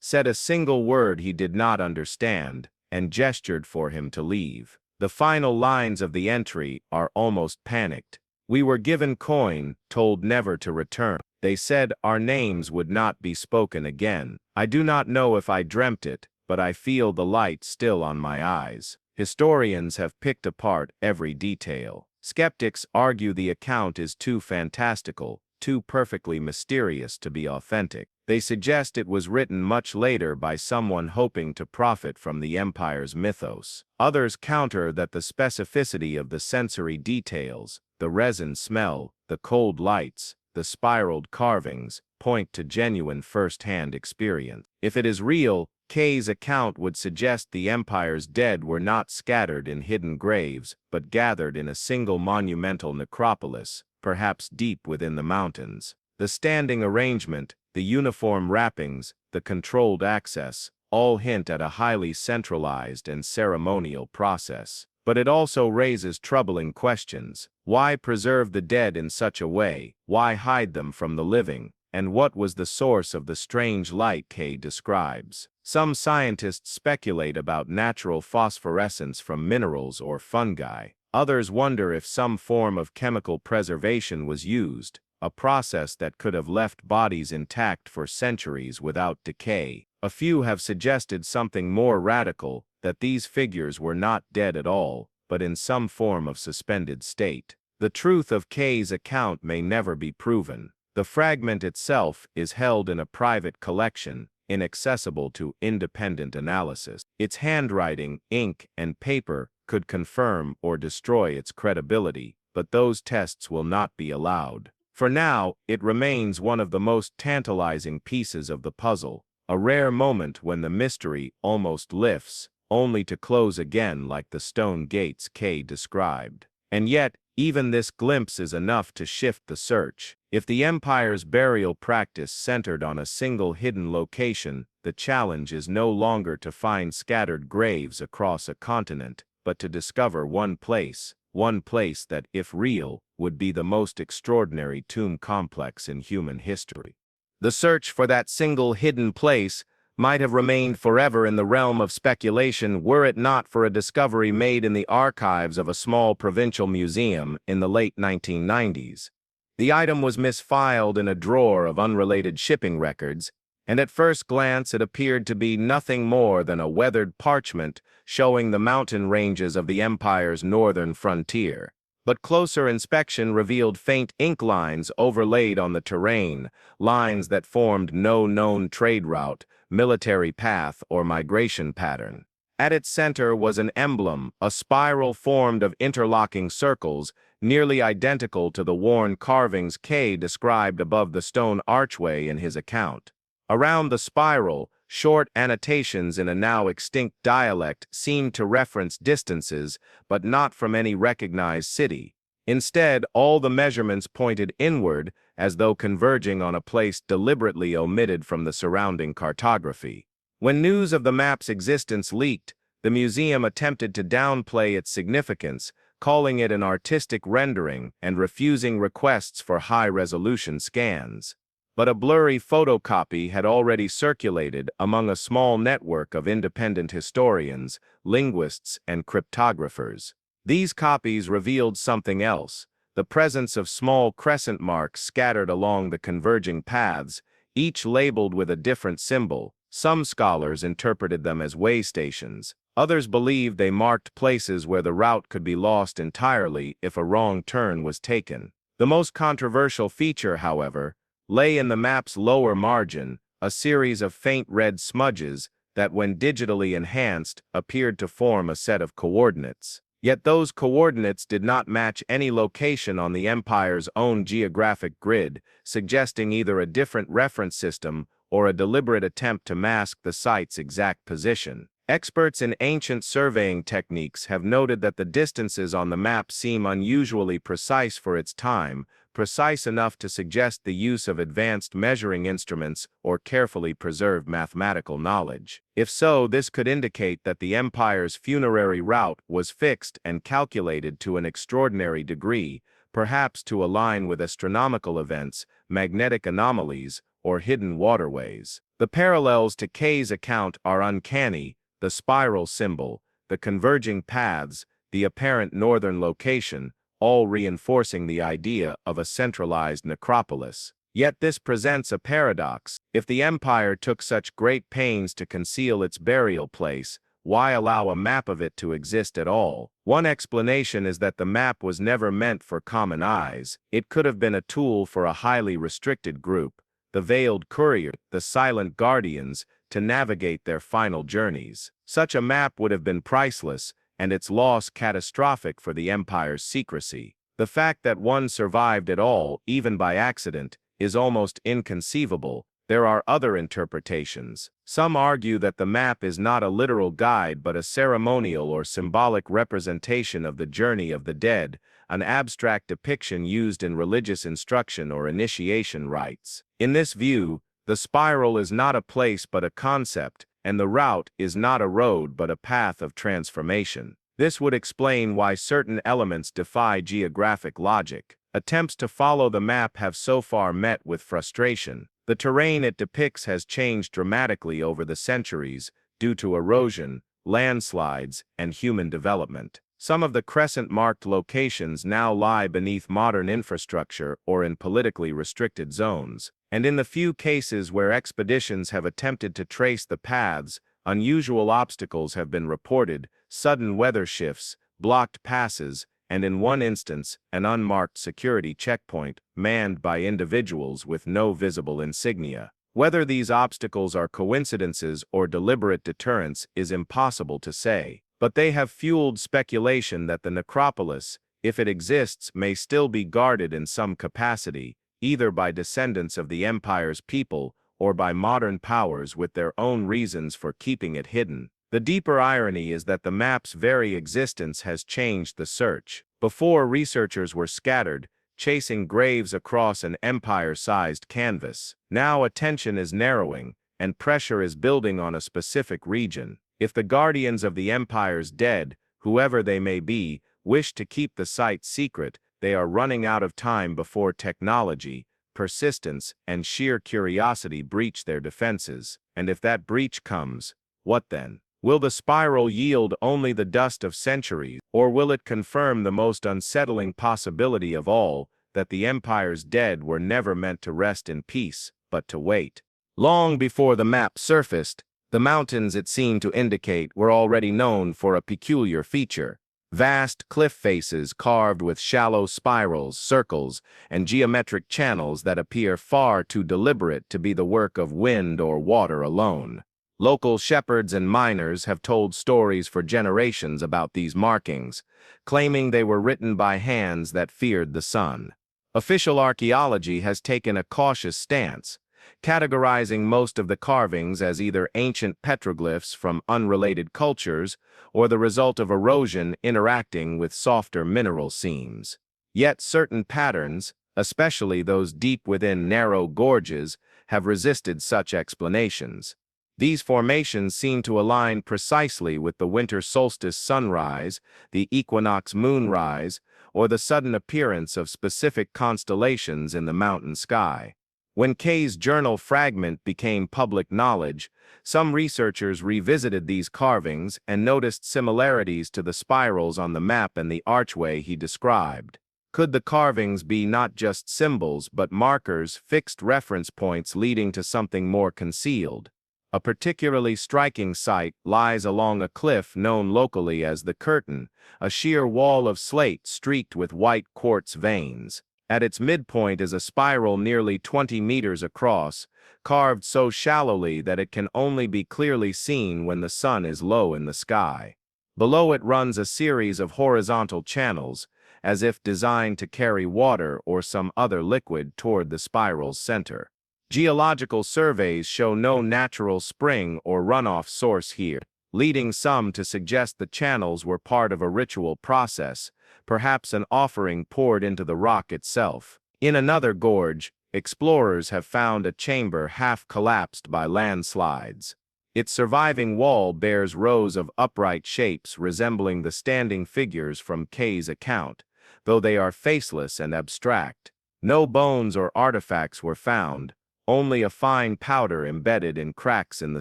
said a single word he did not understand, and gestured for him to leave. The final lines of the entry are almost panicked. We were given coin, told never to return. They said our names would not be spoken again. I do not know if I dreamt it, but I feel the light still on my eyes. Historians have picked apart every detail. Skeptics argue the account is too fantastical, too perfectly mysterious to be authentic. They suggest it was written much later by someone hoping to profit from the empire's mythos. Others counter that the specificity of the sensory details, the resin smell, the cold lights, the spiraled carvings, point to genuine first-hand experience. If it is real, Kay's account would suggest the empire's dead were not scattered in hidden graves, but gathered in a single monumental necropolis, perhaps deep within the mountains. The standing arrangement, the uniform wrappings, the controlled access, all hint at a highly centralized and ceremonial process. But it also raises troubling questions. Why preserve the dead in such a way? Why hide them from the living? And what was the source of the strange light Kay describes? Some scientists speculate about natural phosphorescence from minerals or fungi. Others wonder if some form of chemical preservation was used, a process that could have left bodies intact for centuries without decay. A few have suggested something more radical, that these figures were not dead at all, but in some form of suspended state. The truth of Kay's account may never be proven. The fragment itself is held in a private collection, inaccessible to independent analysis. Its handwriting, ink, and paper could confirm or destroy its credibility, but those tests will not be allowed. For now, it remains one of the most tantalizing pieces of the puzzle, a rare moment when the mystery almost lifts, only to close again like the stone gates Kay described. And yet, even this glimpse is enough to shift the search. If the empire's burial practice centered on a single hidden location, the challenge is no longer to find scattered graves across a continent, but to discover one place that, if real, would be the most extraordinary tomb complex in human history. The search for that single hidden place might have remained forever in the realm of speculation were it not for a discovery made in the archives of a small provincial museum in the late 1990s. The item was misfiled in a drawer of unrelated shipping records, and at first glance it appeared to be nothing more than a weathered parchment showing the mountain ranges of the empire's northern frontier. But closer inspection revealed faint ink lines overlaid on the terrain, lines that formed no known trade route, military path, or migration pattern. At its center was an emblem, a spiral formed of interlocking circles, nearly identical to the worn carvings Kay described above the stone archway in his account. Around the spiral, short annotations in a now extinct dialect seemed to reference distances, but not from any recognized city. Instead, all the measurements pointed inward, as though converging on a place deliberately omitted from the surrounding cartography. When news of the map's existence leaked, the museum attempted to downplay its significance, calling it an artistic rendering and refusing requests for high-resolution scans. but a blurry photocopy had already circulated among a small network of independent historians, linguists, and cryptographers. These copies revealed something else: the presence of small crescent marks scattered along the converging paths, each labeled with a different symbol. Some scholars interpreted them as way stations. Others believed they marked places where the route could be lost entirely if a wrong turn was taken. The most controversial feature, however, lay in the map's lower margin, a series of faint red smudges that, when digitally enhanced, appeared to form a set of coordinates. Yet those coordinates did not match any location on the empire's own geographic grid, suggesting either a different reference system or a deliberate attempt to mask the site's exact position. Experts in ancient surveying techniques have noted that the distances on the map seem unusually precise for its time, precise enough to suggest the use of advanced measuring instruments or carefully preserved mathematical knowledge. If so, this could indicate that the empire's funerary route was fixed and calculated to an extraordinary degree, perhaps to align with astronomical events, magnetic anomalies, or hidden waterways. The parallels to Kay's account are uncanny: the spiral symbol, the converging paths, the apparent northern location, all reinforcing the idea of a centralized necropolis. Yet this presents a paradox. If the empire took such great pains to conceal its burial place, why allow a map of it to exist at all? One explanation is that the map was never meant for common eyes. It could have been a tool for a highly restricted group, the veiled courier, the silent guardians, to navigate their final journeys. Such a map would have been priceless, and its loss catastrophic for the empire's secrecy. The fact that one survived at all, even by accident, is almost inconceivable. There are other interpretations. Some argue that the map is not a literal guide but a ceremonial or symbolic representation of the journey of the dead, an abstract depiction used in religious instruction or initiation rites. In this view, the spiral is not a place but a concept, and the route is not a road but a path of transformation. This would explain why certain elements defy geographic logic. Attempts to follow the map have so far met with frustration. The terrain it depicts has changed dramatically over the centuries due to erosion, landslides, and human development. Some of the crescent-marked locations now lie beneath modern infrastructure or in politically restricted zones. And in the few cases where expeditions have attempted to trace the paths, unusual obstacles have been reported: sudden weather shifts, blocked passes, and in one instance, an unmarked security checkpoint manned by individuals with no visible insignia. Whether these obstacles are coincidences or deliberate deterrents is impossible to say, but they have fueled speculation that the necropolis, if it exists, may still be guarded in some capacity, either by descendants of the empire's people or by modern powers with their own reasons for keeping it hidden. The deeper irony is that the map's very existence has changed the search. Before, researchers were scattered, chasing graves across an empire-sized canvas. Now attention is narrowing, and pressure is building on a specific region. If the guardians of the empire's dead, whoever they may be, wish to keep the site secret, they are running out of time before technology, persistence, and sheer curiosity breach their defenses. And if that breach comes, what then? Will the spiral yield only the dust of centuries, or will it confirm the most unsettling possibility of all, that the empire's dead were never meant to rest in peace, but to wait? Long before the map surfaced, the mountains it seemed to indicate were already known for a peculiar feature: vast cliff faces carved with shallow spirals, circles, and geometric channels that appear far too deliberate to be the work of wind or water alone. Local shepherds and miners have told stories for generations about these markings, claiming they were written by hands that feared the sun. Official archaeology has taken a cautious stance, categorizing most of the carvings as either ancient petroglyphs from unrelated cultures or the result of erosion interacting with softer mineral seams. Yet certain patterns, especially those deep within narrow gorges, have resisted such explanations. These formations seem to align precisely with the winter solstice sunrise, the equinox moonrise, or the sudden appearance of specific constellations in the mountain sky. When Kay's journal fragment became public knowledge, some researchers revisited these carvings and noticed similarities to the spirals on the map and the archway he described. Could the carvings be not just symbols but markers, fixed reference points leading to something more concealed? A particularly striking site lies along a cliff known locally as the Curtain, a sheer wall of slate streaked with white quartz veins. At its midpoint is a spiral nearly 20 meters across, carved so shallowly that it can only be clearly seen when the sun is low in the sky. Below it runs a series of horizontal channels, as if designed to carry water or some other liquid toward the spiral's center. Geological surveys show no natural spring or runoff source here, leading some to suggest the channels were part of a ritual process, perhaps an offering poured into the rock itself. In another gorge, explorers have found a chamber half collapsed by landslides. Its surviving wall bears rows of upright shapes resembling the standing figures from Kay's account, though they are faceless and abstract. No bones or artifacts were found, only a fine powder embedded in cracks in the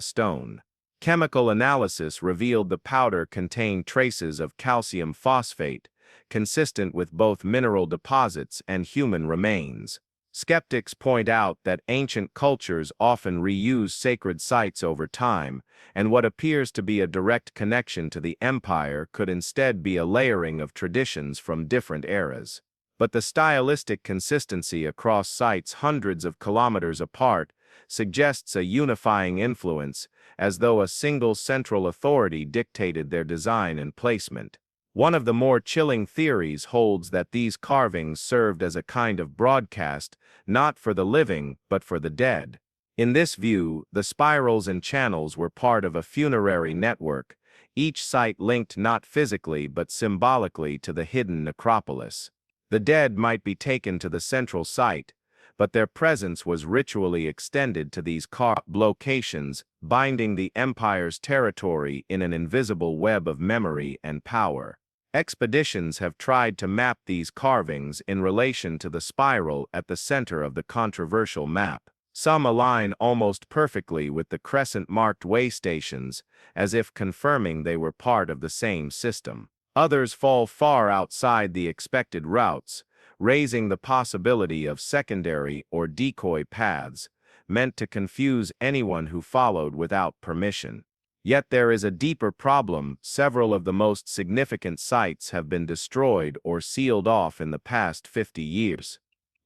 stone. Chemical analysis revealed the powder contained traces of calcium phosphate, consistent with both mineral deposits and human remains. Skeptics point out that ancient cultures often reuse sacred sites over time, and what appears to be a direct connection to the empire could instead be a layering of traditions from different eras. But the stylistic consistency across sites hundreds of kilometers apart suggests a unifying influence, as though a single central authority dictated their design and placement. One of the more chilling theories holds that these carvings served as a kind of broadcast, not for the living, but for the dead. In this view, the spirals and channels were part of a funerary network, each site linked not physically but symbolically to the hidden necropolis. The dead might be taken to the central site, but their presence was ritually extended to these carved locations, binding the empire's territory in an invisible web of memory and power. Expeditions have tried to map these carvings in relation to the spiral at the center of the controversial map. Some align almost perfectly with the crescent-marked way stations, as if confirming they were part of the same system. Others fall far outside the expected routes, raising the possibility of secondary or decoy paths, meant to confuse anyone who followed without permission. Yet there is a deeper problem. Several of the most significant sites have been destroyed or sealed off in the past 50 years.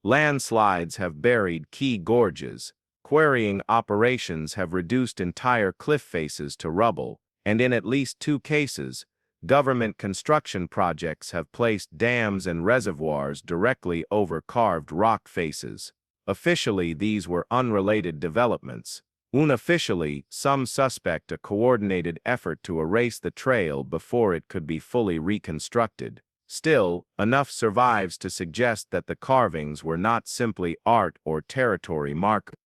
Landslides have buried key gorges, quarrying operations have reduced entire cliff faces to rubble, and in at least 2 cases, government construction projects have placed dams and reservoirs directly over carved rock faces. Officially, these were unrelated developments. Unofficially, some suspect a coordinated effort to erase the trail before it could be fully reconstructed. Still, enough survives to suggest that the carvings were not simply art or territory markers.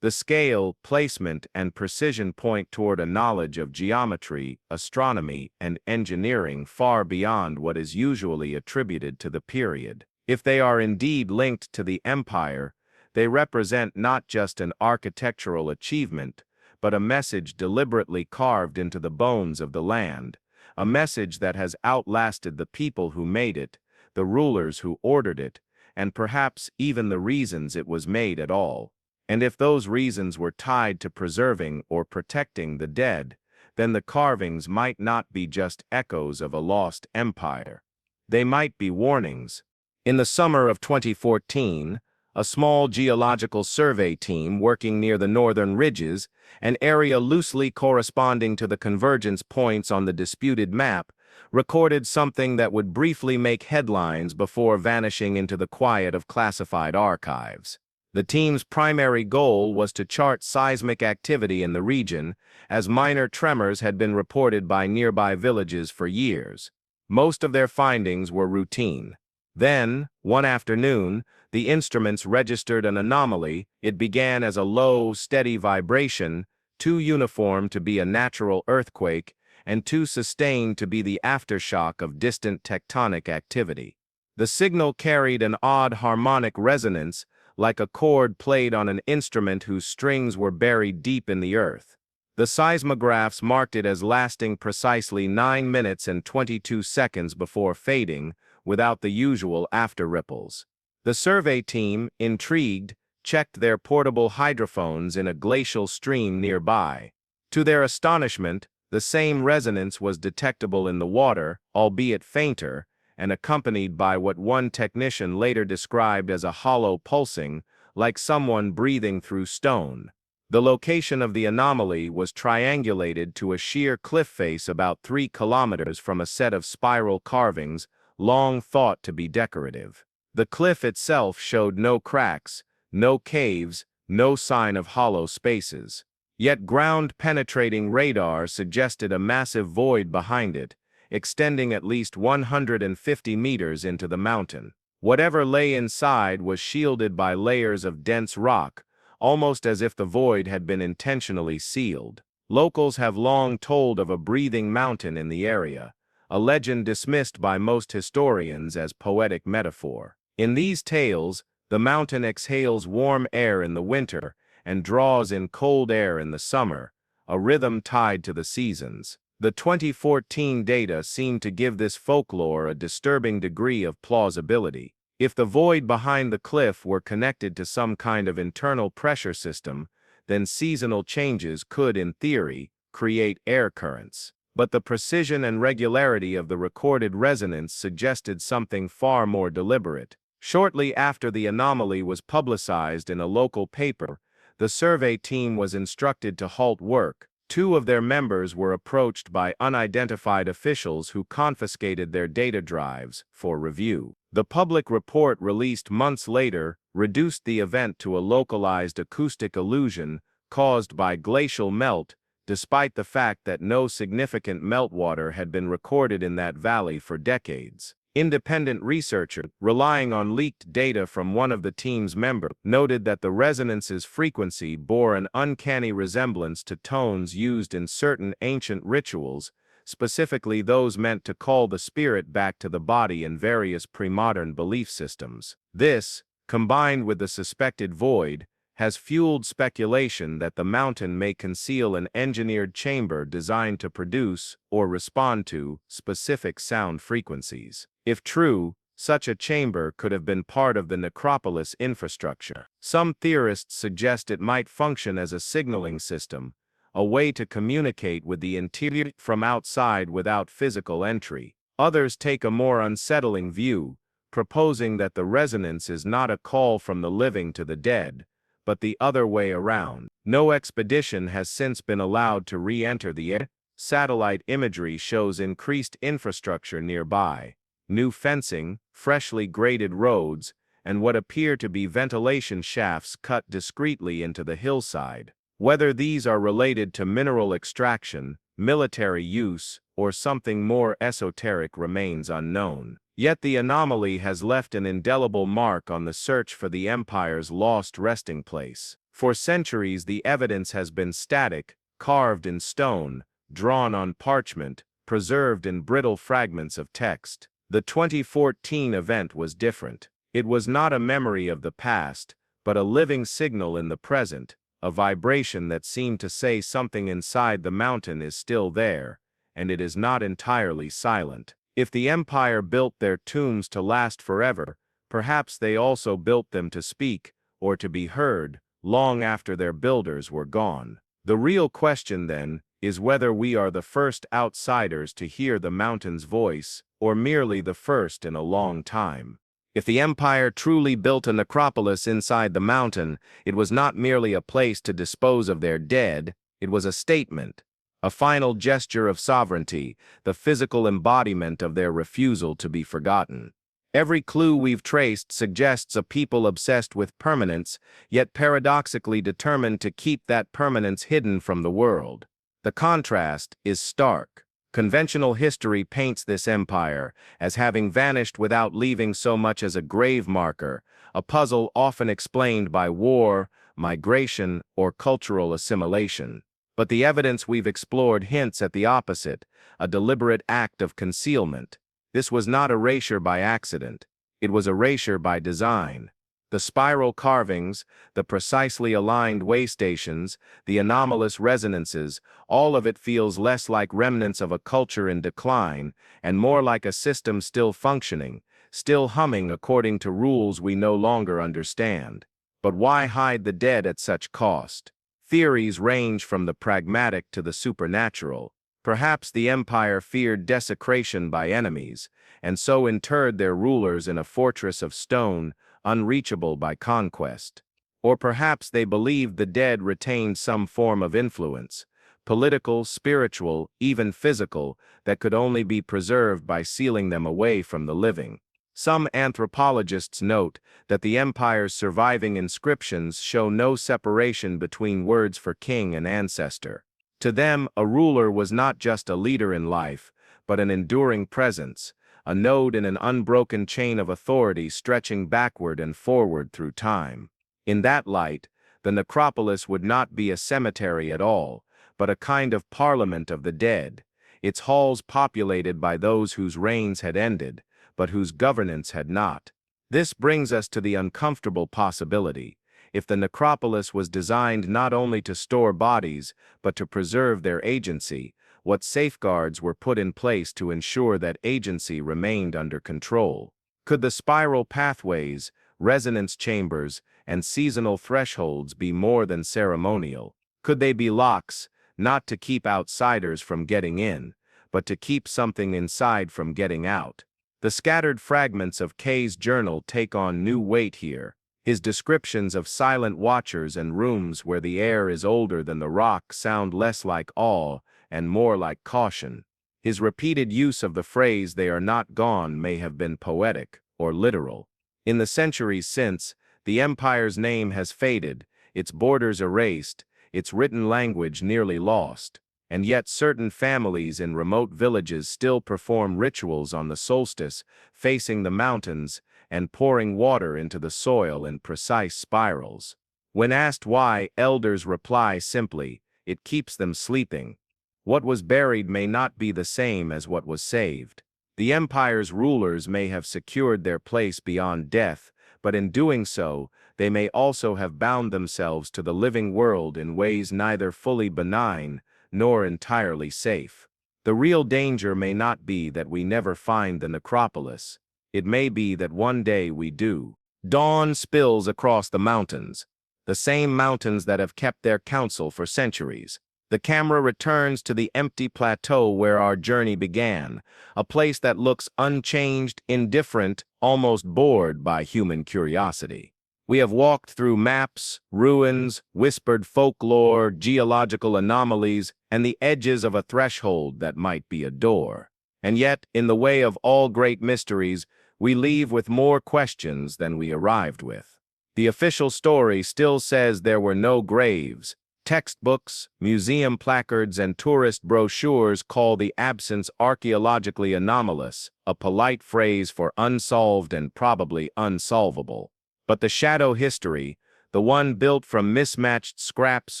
The scale, placement, and precision point toward a knowledge of geometry, astronomy, and engineering far beyond what is usually attributed to the period. If they are indeed linked to the empire, they represent not just an architectural achievement, but a message deliberately carved into the bones of the land, a message that has outlasted the people who made it, the rulers who ordered it, and perhaps even the reasons it was made at all. And if those reasons were tied to preserving or protecting the dead, then the carvings might not be just echoes of a lost empire. They might be warnings. In the summer of 2014, a small geological survey team working near the northern ridges, an area loosely corresponding to the convergence points on the disputed map, recorded something that would briefly make headlines before vanishing into the quiet of classified archives. The team's primary goal was to chart seismic activity in the region, as minor tremors had been reported by nearby villages for years. Most of their findings were routine. Then, one afternoon, the instruments registered an anomaly. It began as a low, steady vibration, too uniform to be a natural earthquake, and too sustained to be the aftershock of distant tectonic activity. The signal carried an odd harmonic resonance, like a chord played on an instrument whose strings were buried deep in the earth. The seismographs marked it as lasting precisely 9 minutes and 22 seconds before fading, without the usual after ripples. The survey team, intrigued, checked their portable hydrophones in a glacial stream nearby. To their astonishment, the same resonance was detectable in the water, albeit fainter, and accompanied by what one technician later described as a hollow pulsing, like someone breathing through stone. The location of the anomaly was triangulated to a sheer cliff face about 3 kilometers from a set of spiral carvings, long thought to be decorative. The cliff itself showed no cracks, no caves, no sign of hollow spaces. Yet ground-penetrating radar suggested a massive void behind it, extending at least 150 meters into the mountain. Whatever lay inside was shielded by layers of dense rock, almost as if the void had been intentionally sealed. Locals have long told of a breathing mountain in the area, a legend dismissed by most historians as poetic metaphor. In these tales, the mountain exhales warm air in the winter and draws in cold air in the summer, a rhythm tied to the seasons. The 2014 data seem to give this folklore a disturbing degree of plausibility. If the void behind the cliff were connected to some kind of internal pressure system, then seasonal changes could, in theory, create air currents. But the precision and regularity of the recorded resonance suggested something far more deliberate. Shortly after the anomaly was publicized in a local paper, the survey team was instructed to halt work. 2 of their members were approached by unidentified officials who confiscated their data drives for review. The public report released months later reduced the event to a localized acoustic illusion caused by glacial melt, despite the fact that no significant meltwater had been recorded in that valley for decades. Independent researchers, relying on leaked data from one of the team's members, noted that the resonance's frequency bore an uncanny resemblance to tones used in certain ancient rituals, specifically those meant to call the spirit back to the body in various pre-modern belief systems. This, combined with the suspected void, has fueled speculation that the mountain may conceal an engineered chamber designed to produce or respond to specific sound frequencies. If true, such a chamber could have been part of the necropolis infrastructure. Some theorists suggest it might function as a signaling system, a way to communicate with the interior from outside without physical entry. Others take a more unsettling view, proposing that the resonance is not a call from the living to the dead, but the other way around. No expedition has since been allowed to re-enter the area. Satellite imagery shows increased infrastructure nearby, new fencing, freshly graded roads, and what appear to be ventilation shafts cut discreetly into the hillside. Whether these are related to mineral extraction, military use, or something more esoteric remains unknown. Yet the anomaly has left an indelible mark on the search for the Empire's lost resting place. For centuries the evidence has been static, carved in stone, drawn on parchment, preserved in brittle fragments of text. The 2014 event was different. It was not a memory of the past, but a living signal in the present, a vibration that seemed to say something inside the mountain is still there, and it is not entirely silent. If the Empire built their tombs to last forever, perhaps they also built them to speak, or to be heard, long after their builders were gone. The real question, then, is whether we are the first outsiders to hear the mountain's voice, or merely the first in a long time. If the Empire truly built a necropolis inside the mountain, it was not merely a place to dispose of their dead, it was a statement. A final gesture of sovereignty, the physical embodiment of their refusal to be forgotten. Every clue we've traced suggests a people obsessed with permanence, yet paradoxically determined to keep that permanence hidden from the world. The contrast is stark. Conventional history paints this empire as having vanished without leaving so much as a grave marker, a puzzle often explained by war, migration, or cultural assimilation. But the evidence we've explored hints at the opposite, a deliberate act of concealment. This was not erasure by accident. It was erasure by design. The spiral carvings, the precisely aligned way stations, the anomalous resonances, all of it feels less like remnants of a culture in decline and more like a system still functioning, still humming according to rules we no longer understand. But why hide the dead at such cost? Theories range from the pragmatic to the supernatural. Perhaps the empire feared desecration by enemies, and so interred their rulers in a fortress of stone, unreachable by conquest. Or perhaps they believed the dead retained some form of influence, political, spiritual, even physical, that could only be preserved by sealing them away from the living. Some anthropologists note that the empire's surviving inscriptions show no separation between words for king and ancestor. To them, a ruler was not just a leader in life, but an enduring presence, a node in an unbroken chain of authority stretching backward and forward through time. In that light, the necropolis would not be a cemetery at all, but a kind of parliament of the dead, its halls populated by those whose reigns had ended, but whose governance had not. This brings us to the uncomfortable possibility. If the necropolis was designed not only to store bodies, but to preserve their agency, what safeguards were put in place to ensure that agency remained under control? Could the spiral pathways, resonance chambers, and seasonal thresholds be more than ceremonial? Could they be locks, not to keep outsiders from getting in, but to keep something inside from getting out? The scattered fragments of Kay's journal take on new weight here. His descriptions of silent watchers and rooms where the air is older than the rock sound less like awe and more like caution. His repeated use of the phrase "they are not gone" may have been poetic or literal. In the centuries since, the empire's name has faded, its borders erased, its written language nearly lost, and yet certain families in remote villages still perform rituals on the solstice, facing the mountains and pouring water into the soil in precise spirals. When asked why, elders reply simply, "It keeps them sleeping." What was buried may not be the same as what was saved. The empire's rulers may have secured their place beyond death, but in doing so, they may also have bound themselves to the living world in ways neither fully benign nor entirely safe. The real danger may not be that we never find the necropolis. It may be that one day we do. Dawn spills across the mountains, the same mountains that have kept their counsel for centuries. The camera returns to the empty plateau where our journey began, a place that looks unchanged, indifferent, almost bored by human curiosity. We have walked through maps, ruins, whispered folklore, geological anomalies, and the edges of a threshold that might be a door. And yet, in the way of all great mysteries, we leave with more questions than we arrived with. The official story still says there were no graves. Textbooks, museum placards, and tourist brochures call the absence archaeologically anomalous, a polite phrase for unsolved and probably unsolvable. But the shadow history, the one built from mismatched scraps,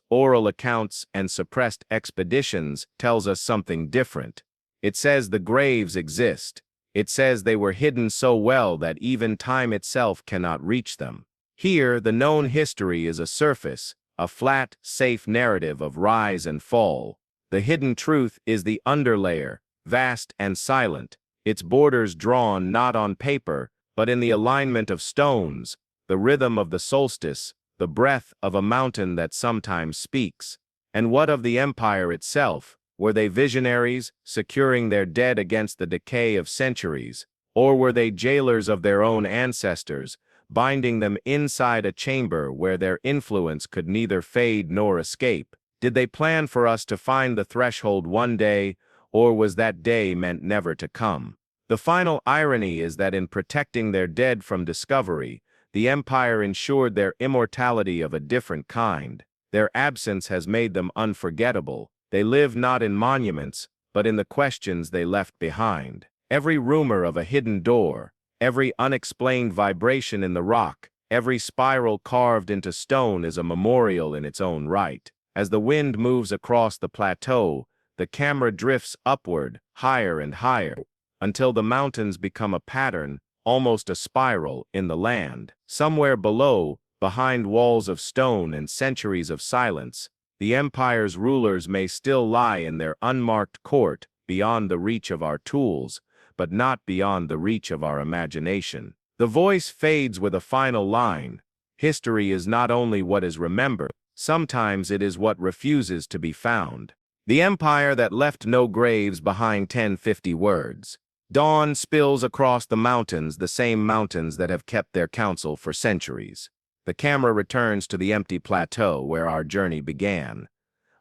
oral accounts, and suppressed expeditions, tells us something different. It says the graves exist. It says they were hidden so well that even time itself cannot reach them. Here, the known history is a surface, a flat, safe narrative of rise and fall. The hidden truth is the underlayer, vast and silent, its borders drawn not on paper, but in the alignment of stones, the rhythm of the solstice, the breath of a mountain that sometimes speaks. And what of the empire itself? Were they visionaries, securing their dead against the decay of centuries? Or were they jailers of their own ancestors, binding them inside a chamber where their influence could neither fade nor escape? Did they plan for us to find the threshold one day, or was that day meant never to come? The final irony is that in protecting their dead from discovery, the empire ensured their immortality of a different kind. Their absence has made them unforgettable. They live not in monuments, but in the questions they left behind. Every rumor of a hidden door, every unexplained vibration in the rock, every spiral carved into stone is a memorial in its own right. As the wind moves across the plateau, the camera drifts upward, higher and higher, until the mountains become a pattern, almost a spiral, in the land. Somewhere below, behind walls of stone and centuries of silence, the empire's rulers may still lie in their unmarked court, beyond the reach of our tools, but not beyond the reach of our imagination. The voice fades with a final line. History is not only what is remembered, sometimes it is what refuses to be found. The empire that left no graves behind 1050 words. Dawn spills across the mountains, the same mountains that have kept their counsel for centuries. The camera returns to the empty plateau where our journey began.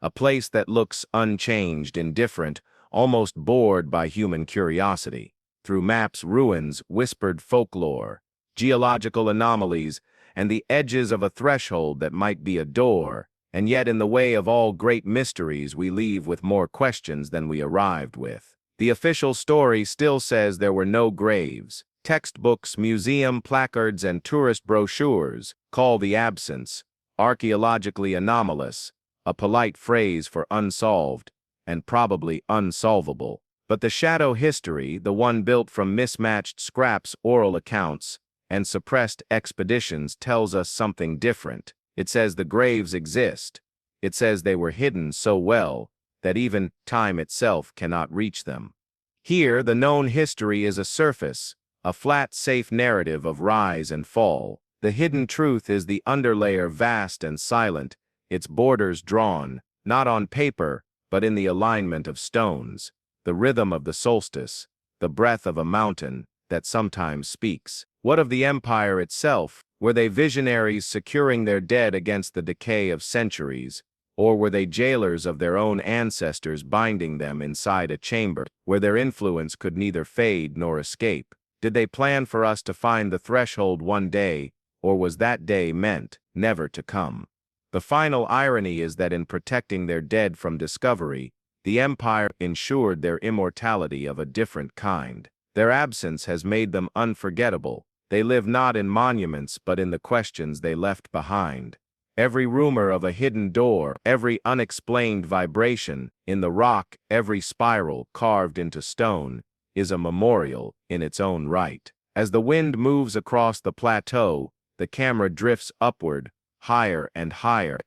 A place that looks unchanged, indifferent, almost bored by human curiosity. Through maps, ruins, whispered folklore, geological anomalies, and the edges of a threshold that might be a door, and yet in the way of all great mysteries we leave with more questions than we arrived with. The official story still says there were no graves. Textbooks, museum placards, and tourist brochures call the absence archaeologically anomalous, a polite phrase for unsolved, and probably unsolvable. But the shadow history, the one built from mismatched scraps, oral accounts, and suppressed expeditions, tells us something different. It says the graves exist. It says they were hidden so well that even time itself cannot reach them. Here, the known history is a surface, a flat, safe narrative of rise and fall. The hidden truth is the underlayer, vast and silent, its borders drawn, not on paper, but in the alignment of stones, the rhythm of the solstice, the breath of a mountain that sometimes speaks. What of the empire itself? Were they visionaries securing their dead against the decay of centuries, or were they jailers of their own ancestors, binding them inside a chamber where their influence could neither fade nor escape? Did they plan for us to find the threshold one day, or was that day meant never to come? The final irony is that in protecting their dead from discovery, the empire ensured their immortality of a different kind. Their absence has made them unforgettable. They live not in monuments but in the questions they left behind. Every rumor of a hidden door, every unexplained vibration in the rock, every spiral carved into stone, is a memorial in its own right. As the wind moves across the plateau, the camera drifts upward, higher and higher,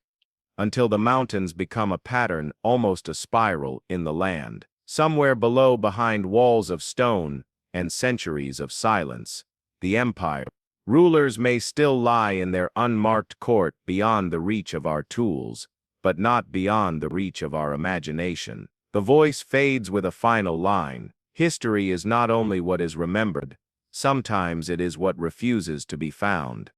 until the mountains become a pattern, almost a spiral, in the land. Somewhere below, behind walls of stone and centuries of silence, the empire rulers may still lie in their unmarked court, beyond the reach of our tools, but not beyond the reach of our imagination. The voice fades with a final line. History is not only what is remembered, sometimes it is what refuses to be found.